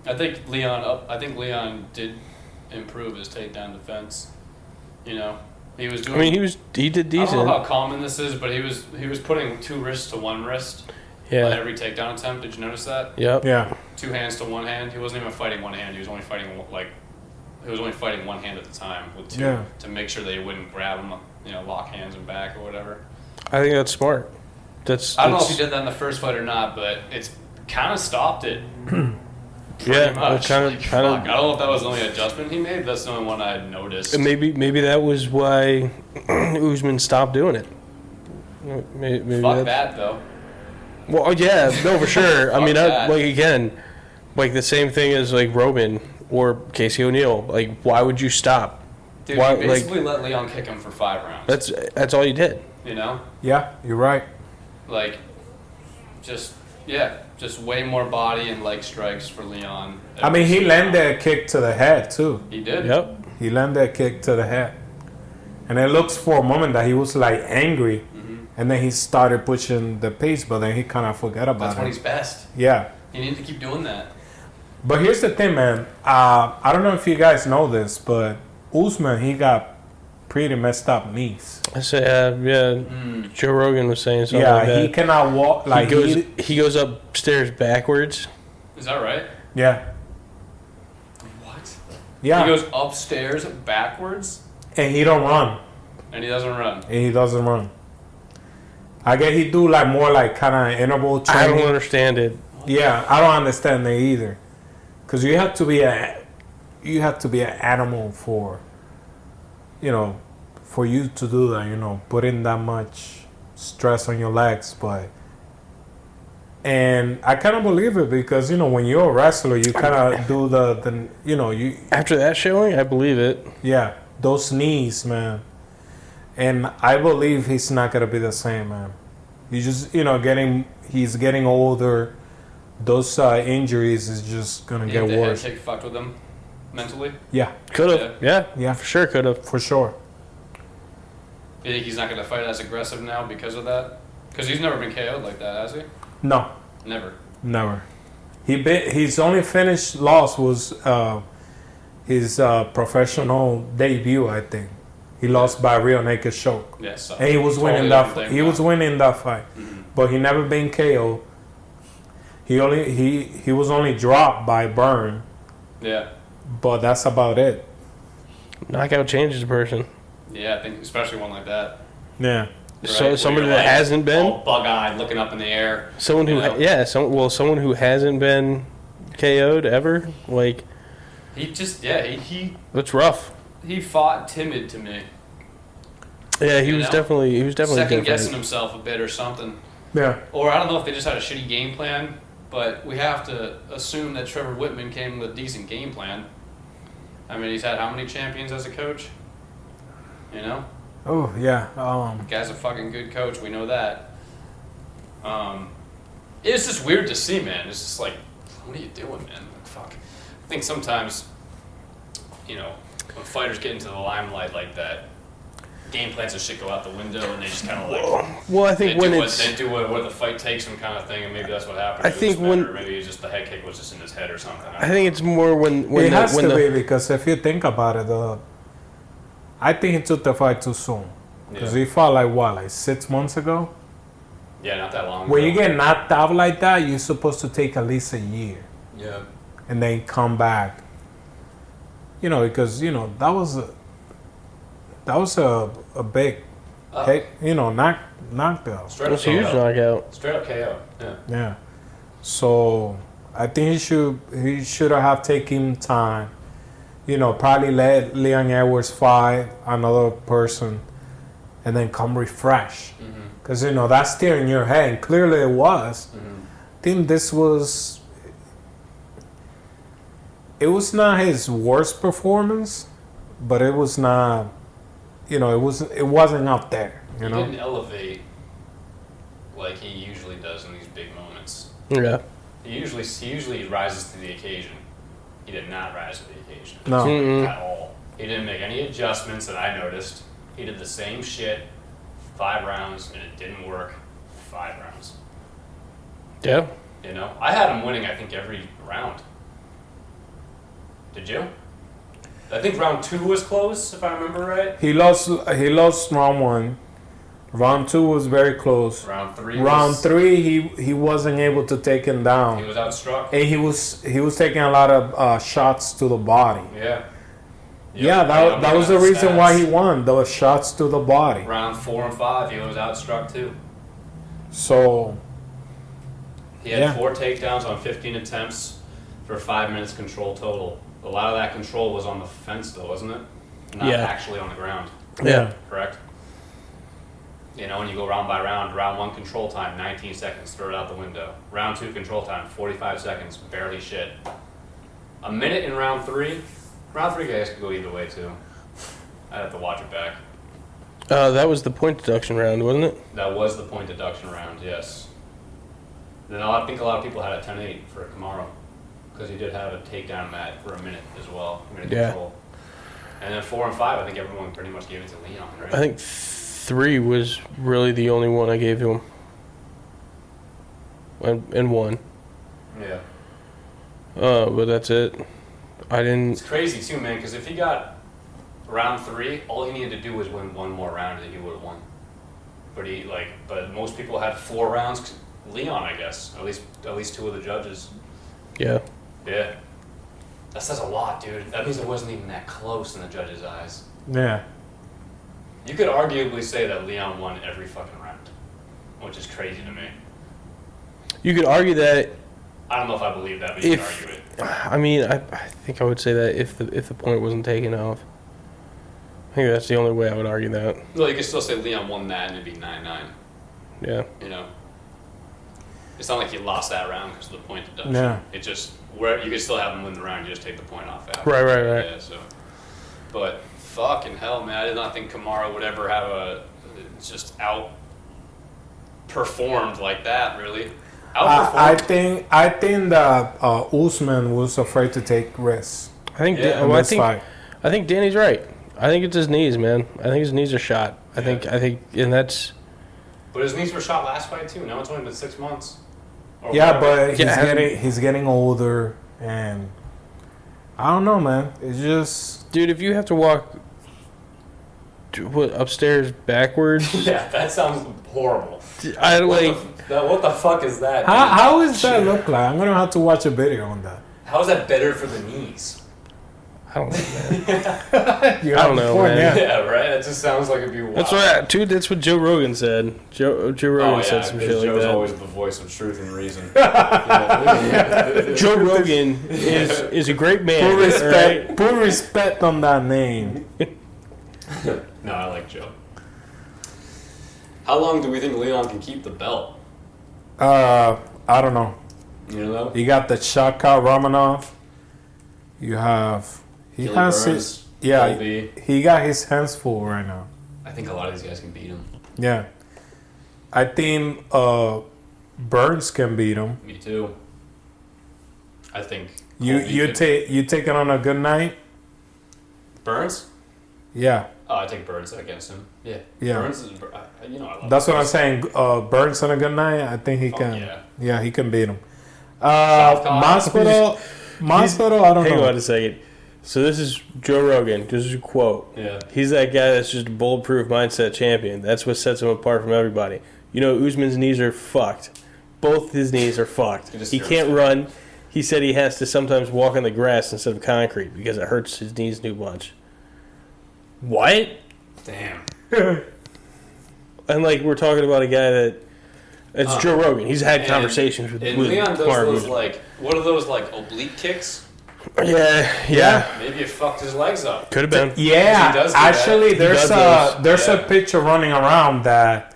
I think Leon did improve his takedown defense. He was doing. I mean, he did I decent. don't know how common this is, but he was putting 2 wrists to 1 wrist on Yeah. every takedown attempt. Did you notice that? Yep. Yeah. 2 hands to 1 hand. He wasn't even fighting 1 hand. He was only fighting one hand at the time with 2 Yeah. to make sure they wouldn't grab him, lock hands and back or whatever. I think that's smart. I don't know if he did that in the first fight or not, but it's kind of stopped it. Yeah, Much. kind Like, of. fuck. I don't know if that was the only adjustment he made. But that's the only one I had noticed. Maybe that was why Usman stopped doing it. Maybe Fuck that's- that though. Well, yeah, no, for sure. I Fuck mean, that. like the same thing as like Roman or Casey O'Neill. Like, why would you stop? Dude, Why- he basically let Leon kick him for 5 rounds. That's all you did. Yeah, you're right. Like, just Yeah, just way more body and leg strikes for Leon. I mean, he landed a kick to the head too. He did. Yep. He landed a kick to the head, and it looks for a moment that he was like angry, and then he started pushing the pace, but then he kind of forgot about That's it. when he's best. Yeah. You need to keep doing that. But here's the thing, man. I don't know if you guys know this, but Usman, he got pretty messed up knees. I say, Joe Rogan was saying something like Yeah, that. he cannot walk. Like he goes upstairs backwards. Is that right? Yeah. What? Yeah. He goes upstairs backwards And he don't run. and he doesn't run. And he doesn't run. I guess he do like more like kind of interval I training. don't understand it. Yeah, I don't understand that either. Cause you have to be an animal for, for you to do that. Put in that much stress on your legs, but. And I kind of believe it because when you're a wrestler, you kind of do you. After that showing, I believe it. Yeah, those knees, man. And I believe he's not gonna be the same, man. He's just he's getting older. Those injuries is just gonna get The worse. head kick fucked with him mentally. Yeah, Could have. Yeah, for sure could have. for sure. You think he's not going to fight as aggressive now because of that? Because he's never been KO'd like that, has he? No, Never. never. His only finished loss was his professional debut. I think he lost by real naked choke, Yes. and he was winning that. He was winning that fight, but he never been KO. He was only dropped by Burn, Yeah. but that's about it. Knockout changes a person. Yeah, I think especially one like that. Yeah. So Right, somebody where you're that hasn't been, all bug-eyed, looking up in the air. someone who, someone who hasn't been KO'd ever, like He just, that's rough. he fought timid to me. Yeah, he You was know? definitely Second different. guessing himself a bit or something. Yeah. Or I don't know if they just had a shitty game plan, but we have to assume that Trevor Whitman came with a decent game plan. I mean, he's had how many champions as a coach? Oh yeah. The guy's a fucking good coach. We know that. It's just weird to see, man. It's just like, what are you doing, man? Like, fuck. I think sometimes, when fighters get into the limelight like that, game plans and shit go out the window, and they just kind of like. Well, I think when they it's do where the fight takes them kind of thing, and maybe that's what happened. I think when- or maybe it's just the head kick was just in his head or something. I think it's more when it has when to the be because if you think about it, I think he took the fight too soon. Because he fought like 6 months ago. Yeah, not that long. When ago. you get knocked out like that, you're supposed to take at least a year Yeah. and then come back. Because that was a big, knockdown. Straight it's up a huge KO. knockout. Straight up KO. Yeah. Yeah. So I think he should have taken time. Probably let Leon Edwards fight another person and then come refresh. Because, that's still in your head. And clearly it was. I think it was not his worst performance, but it was not, it wasn't up there, He didn't elevate like he usually does in these big moments. Yeah. He usually rises to the occasion. He did not rise to the occasion. No. Mm-mm. At all. He didn't make any adjustments that I noticed. He did the same shit 5 rounds and it didn't work 5 rounds. Yeah. I had him winning I think every round. Did you? I think round 2 was close if I remember right. He lost round 1. Round 2 was very close. Round 3 Round 3 he wasn't able to take him down. he was outstruck. And he was taking a lot of shots to the body. Yeah. Yeah, that was the reason why he won. Those shots to the body. Round 4 and 5, he was outstruck too. So He had 4 takedowns on 15 attempts for 5 minutes control total. A lot of that control was on the fence though, wasn't it? Not actually on the ground. yeah. Correct? When you go round by round, round 1 control time, 19 seconds, throw it out the window. Round 2 control time, 45 seconds, barely shit. A minute in round 3. Round 3 guys could go either way too. I'd have to watch it back. That was the point deduction round, wasn't it? That was the point deduction round, yes. Then I think a lot of people had a 10-8 for Kamaru because he did have a takedown mat for a minute as well. A minute control. And then 4 and 5, I think everyone pretty much gave it to Leon, right? I think 3 was really the only one I gave to him. And 1. Yeah. But that's it. I didn't. It's crazy too, man, because if he got round 3, all he needed to do was win one more round and he would have won. But most people had 4 rounds. Leon, I guess. At least 2 of the judges. Yeah. Yeah. That says a lot, dude. That means it wasn't even that close in the judges' eyes. Yeah. You could arguably say that Leon won every fucking round, which is crazy to me. You could argue that. I don't know if I believe that, but you could argue it. I mean, I think I would say that if the point wasn't taken off. I think that's the only way I would argue that. Well, you could still say Leon won that and it'd be 9-9. Yeah. You know? It's not like he lost that round because of the point deduction. Yeah. It just, where you could still have him win the round, you just take the point off after. Right. Yeah, so. But fucking hell, man. I did not think Kamaru would ever have just outperformed like that, really. I think that Usman was afraid to take risks. I think. Yeah, I think Danny's right. I think it's his knees, man. I think his knees are shot. I think, and that's. But his knees were shot last fight too. Now it's only been 6 months. Yeah, but he's getting older, and I don't know, man. It's just, dude. If you have to walk upstairs backwards, yeah, that sounds horrible. I like. What the fuck is that? how does that look like? I'm gonna have to watch a video on that. How is that better for the knees? I don't know, man. I don't know, man. Yeah, right. That just sounds like it'd be wild. That's what Joe Rogan said. Joe Rogan said some shit like Joe's that. always the voice of truth and reason. Joe Rogan is a great man. Put respect on that name. No, I like Joe. How long do we think Leon can keep the belt? I don't know. You know? You got the Shavkhat Romanov. You have. He Gilly has Burns, his. Yeah, Colby. he got his hands full right now. I think a lot of these guys can beat him. Yeah. I think Burns can beat him. Me too. I think. You take it on a good night? Burns? Yeah. Oh, I take Burns against him. Yeah. Yeah. Burns is. I love. That's what I'm Burns. saying. Burns on a good night, I think he can. Yeah. Yeah, he can beat him. Shavkhat. Masvidal, I don't know. Hang on a second. So this is Joe Rogan. This is a quote. Yeah. He's that guy that's just a bulletproof mindset champion. That's what sets him apart from everybody. You know, Usman's knees are fucked. Both his knees are fucked. He can't run. He said he has to sometimes walk on the grass instead of concrete because it hurts his knees too much. What? Damn. And like we're talking about a guy that it's Joe Rogan. He's had conversations with Leon does Kamaru those Usman. what are those oblique kicks? Yeah. Maybe it fucked his legs up. Could have been. Yeah, He does do actually, that. there's a picture running around that,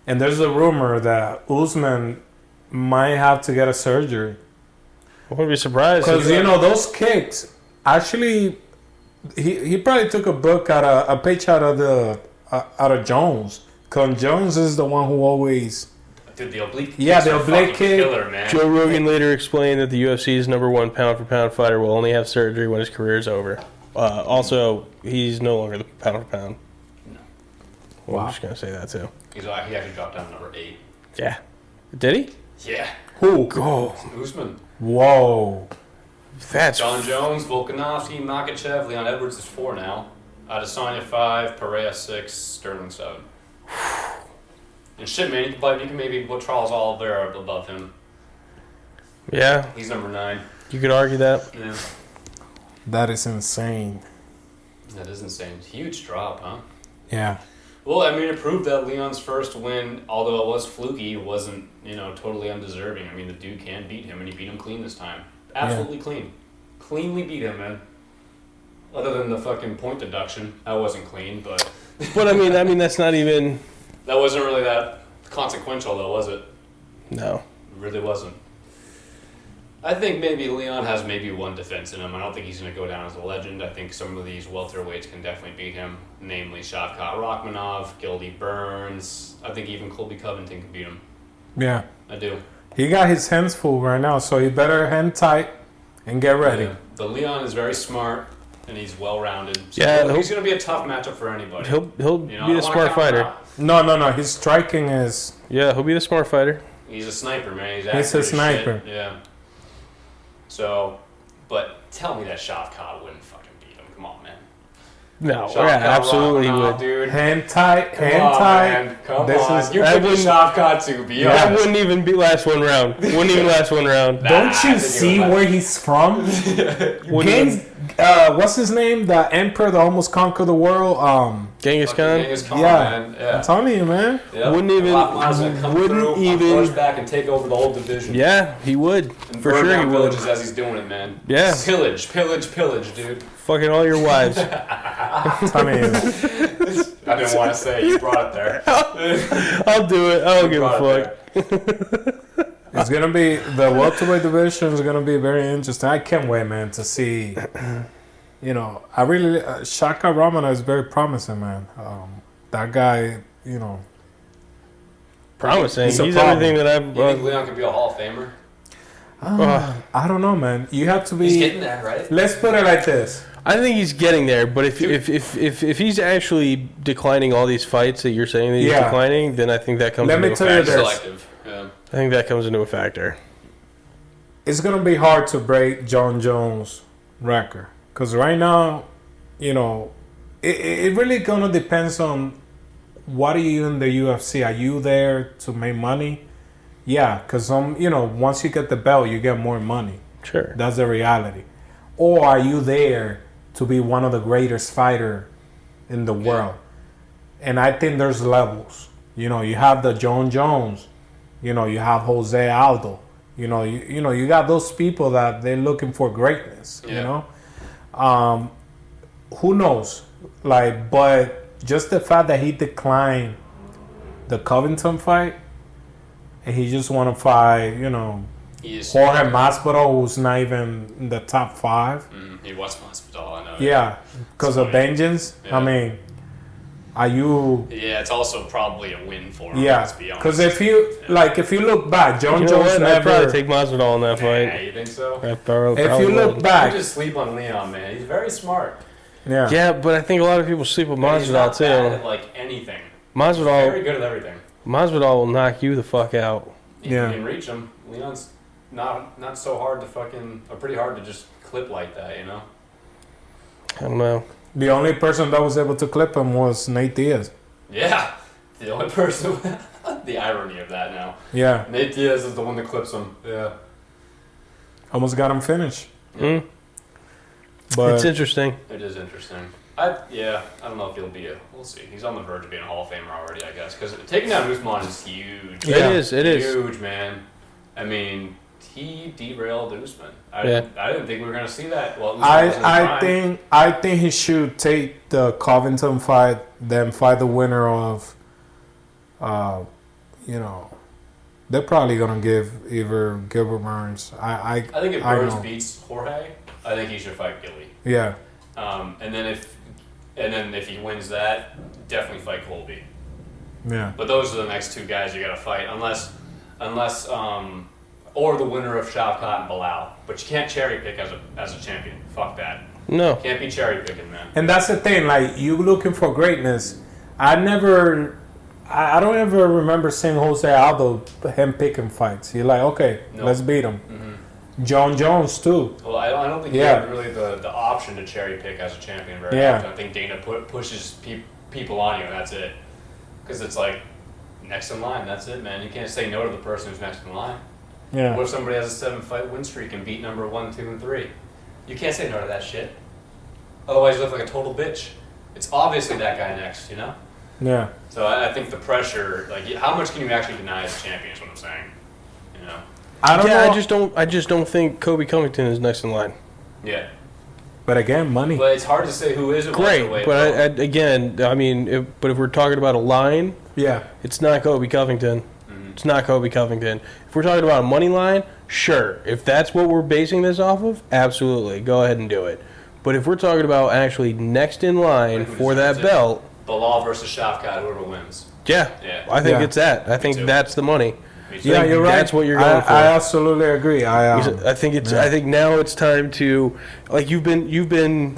and there's a rumor that Usman might have to get a surgery I wouldn't be surprised. because those kicks. Actually, he probably took a page out of Jones. Because Jones is the one who always. Dude, the oblique kicks Yeah, the are oblique fucking kick. killer, man. Joe Rogan later explained that the UFC's #1 pound-for-pound fighter will only have surgery when his career is over. Also, he's no longer the pound-for-pound. No. Well, Wow. I'm just going to say that, too. He actually dropped down to number 8. Yeah. Did he? Yeah. Who? Oh, Usman. Whoa. that's... John Jones, Volkanovski, Makachev, Leon Edwards is 4 now. Adesanya 5, Pereira 6, Sterling 7. And shit, man, you can maybe put Charles Oliveira above him. Yeah, He's number 9. you could argue that. Yeah. That is insane. That is insane. Huge drop, huh? Yeah. Well, I mean, it proved that Leon's first win, although it was fluky, wasn't, totally undeserving. I mean, the dude can beat him, and he beat him clean this time. Absolutely clean. Cleanly beat him, man. Other than the fucking point deduction. That wasn't clean, but... But, I mean, that's not even... That wasn't really that consequential, though, was it? No. It really wasn't. I think maybe Leon has maybe one defense in him. I don't think he's going to go down as a legend. I think some of these welterweights can definitely beat him, namely Shavkhat Rachmanov, Gildy Burns. I think even Coby Covington can beat him. Yeah. I do. He got his hands full right now, so he better hand tight and get ready. Yeah. The Leon is very smart and he's well rounded. So Yeah, he's going to be a tough matchup for anybody. He'll You know, be I the don't smart wanna count him fighter. out. No. His striking is. Yeah, he'll be the smart fighter. He's a sniper, man. He's He's a accurate as sniper. shit. Yeah. So, but tell me that Shavkhat wouldn't fucking beat him. Come on, man. No, Shavkhat yeah, absolutely rocking out, would. dude. Hand tight, Come hand on, tight. man. Come This on. is- You're I picking wouldn't- Shavkhat to be That honest. wouldn't even be last one round. Wouldn't even last one round. Nah, Don't I you think see it would. where he's from? Wouldn't Gaines, even- what's his name? The emperor that almost conquered the world. Genghis Fucking Khan. Genghis Khan, Yeah. man. Yeah. I'm telling you, man. Yep. Wouldn't even- Miles gonna come wouldn't through even- on horseback and take over the whole division. Yeah, he would. And For burn sure he down would. villages as he's doing it, man. Yeah. Pillage, dude. Fucking all your wives. I'm telling you. I didn't want to say it. You brought it there. I'll do it. I don't You give a brought it fuck. there. It's gonna be the welterweight division is gonna be very interesting. I can't wait, man, to see. You know, I really Shaka Ramana is very promising, man. That guy, you know, Promising. He's He's, a problem. everything that I've. You think Leon could be a Hall of Famer? I don't know, man. You have to be. He's getting there, right? Let's put it like this. I think he's getting there, but if he's actually declining all these fights that you're saying that he's Yeah. declining, then I think that comes Let into me a tell you factor. this. Selective. Yeah. I think that comes into a factor. It's gonna be hard to break John Jones' record because right now, you know, it really gonna depends on what are you in the UFC. Are you there to make money? Yeah, because you know, once you get the belt, you get more money. Sure. That's the reality. Or are you there to be one of the greatest fighter in the world? And I think there's levels. You know, you have the John Jones. You know, you have Jose Aldo. You know, you got those people that they're looking for greatness. Yeah. You know, who knows? Like, but just the fact that he declined the Covington fight, and he just want to fight, you know, He is. Jorge Masvidal, who's not even in the top 5. He was Masvidal, I know. Yeah, because of funny. vengeance. Yeah. I mean, are you? Yeah, it's also probably a win for him. Yeah, Let's be honest. because if you look back, John You know Jones what? I'd probably never. take Masvidal in that Yeah, fight. you think so? I probably If you look would. I back, just sleep on Leon, man. He's very smart. yeah, Yeah, but I think a lot of people sleep with He's not Masvidal bad too. at, like anything. Very Masvidal good at everything. will knock you the fuck out. Yeah. You can reach him. Leon's not so hard to fucking, or pretty hard to just clip like that, you know? I don't know. the only person that was able to clip him was Nate Diaz. Yeah. The only person, the irony of that now. Yeah, Nate Diaz is the one that clips him. Yeah. almost got him finished, Mm. but It's interesting. It is interesting. I don't know if he'll be we'll see. He's on the verge of being a Hall of Famer already, I guess. Because taking down Usman is huge. Yeah. It is. Huge, man. I mean, he derailed Usman. I Yeah. didn't think we were going to see that. Well, Usman was in his prime. I think he should take the Covington fight, then fight the winner of, you know, they're probably gonna give either Gilbert Burns. I think if I Burns know. beats Jorge, I think he should fight Gilly. Yeah, And then if he wins that, definitely fight Colby. yeah. But those are the next two guys you got to fight, unless or the winner of Shavkhat and Belal. But you can't cherry pick as a champion. Fuck that. No. Can't be cherry picking, man. And that's the thing. Like, you looking for greatness. I don't ever remember seeing Jose Aldo him picking fights. You're like, okay, No. let's beat him. Mm-hmm. John Jones too. Well, I don't think Yeah. you have really the option to cherry pick as a champion very Yeah. often. I think Dana pushes people on you, and that's it. Because it's like, next in line, that's it, man. You can't say no to the person who's next in line. Yeah. What if somebody has a 7-fight win streak and beat number 1, 2, and 3? You can't say no to that shit. Otherwise, you look like a total bitch. It's obviously that guy next, you know? Yeah. So I think the pressure, like, how much can you actually deny as a champion is what I'm saying. You know? I don't know. I just don't think Coby Covington is next in line. Yeah. But again, money. But it's hard to say who is a Great, welterweight, but though. again, I mean, if we're talking about a line, Yeah. it's not Coby Covington. It's not Coby Covington. If we're talking about a money line, sure. If that's what we're basing this off of, absolutely, go ahead and do it. But if we're talking about actually next in line Like who for that deserves it. belt, Belal versus Shavkhat, whoever wins. yeah, Yeah. I think Yeah. it's that. I think too. that's the money. Yeah, you're right. That's what you're going for. I absolutely agree. I think now it's time to, like, you've been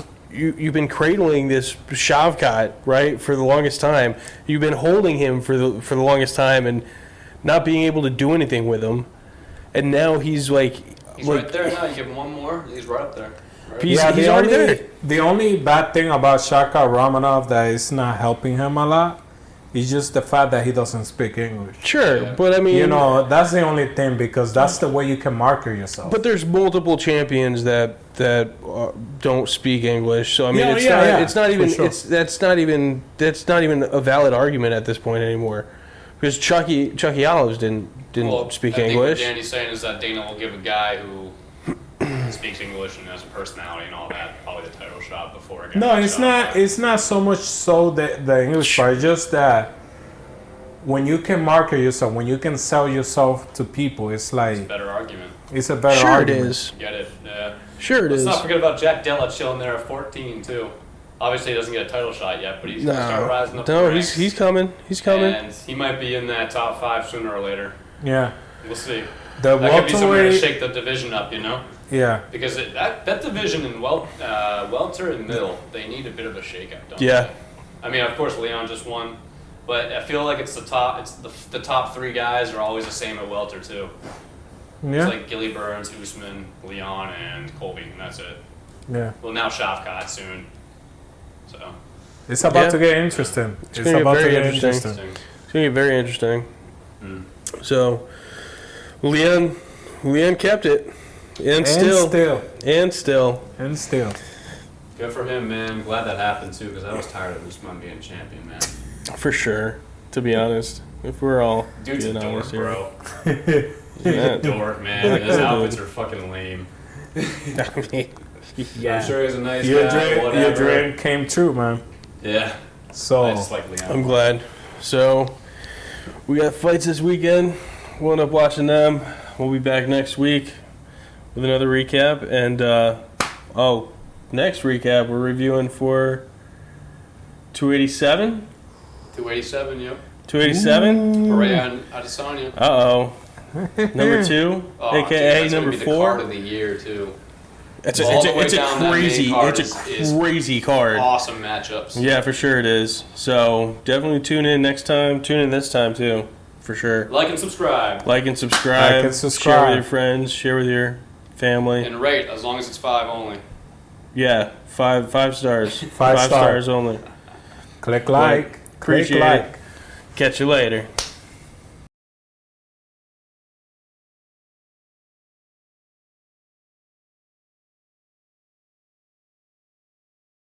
cradling this Shavkhat, right, for the longest time. You've been holding him for the longest time and not being able to do anything with him. And now he's right there now. You give him one more, he's right up there. Right? He's already there. The only bad thing about Shavkhat Ramonov that is not helping him a lot is just the fact that he doesn't speak English. Sure, but I mean, that's the only thing, because that's the way you can market yourself. But there's multiple champions that don't speak English, so I mean, it's not even a valid argument at this point anymore, because Chucky Olives didn't speak English. What Danny's saying is that Dana will give a guy who speaks English and has a personality and all that probably the title shot before again. No, it's not. It's not so much so the English part. Just that when you can market yourself, when you can sell yourself to people, it's like it's a better argument. It's a better sure argument. It is. Get it? Yeah. Sure it is. Let's not forget about Jack Della chilling there at 14 too. Obviously, he doesn't get a title shot yet, but he's going to start rising up. No, he's coming. He's coming. And he might be in that top 5 sooner or later. Yeah. We'll see. That could be somewhere to shake the division up, Yeah. Because that division in welter and middle, they need a bit of a shake-up, don't Yeah. they? I mean, of course, Leon just won, but I feel like it's the top. It's the top 3 guys are always the same at welter too. Yeah. It's like Gilly Burns, Usman, Leon, and Colby, and that's it. Yeah. Well, now Shavkhat soon. So it's about to get interesting. It's about to get interesting. It's going to get very interesting. Mm. So, Leon kept it. And still. Good for him, man. Glad that happened too, because I was tired of Usman being champion, man. For sure. To be honest, if we're all dude's a dork, bro. He's a dork, man. His outfits are fucking lame. I mean, yeah. I'm sure he's a nice guy. Your dream came true, man. Yeah. So I just like Leon. I'm glad. So we got fights this weekend. We'll end up watching them. We'll be back next week with another recap. And next recap we're reviewing for 287. 287, yep. 287. Pereira Adesanya. Uh-oh. Number 2, aka number 4. Card of the year too. It's a crazy card. Awesome matchups. Yeah, for sure it is. So definitely tune in next time. Tune in this time too, for sure. Like and subscribe. Share with your friends. Share with your family. And rate, as long as it's 5 only. Yeah, 5 stars. 5 stars only. Click like. Appreciate it. Catch you later.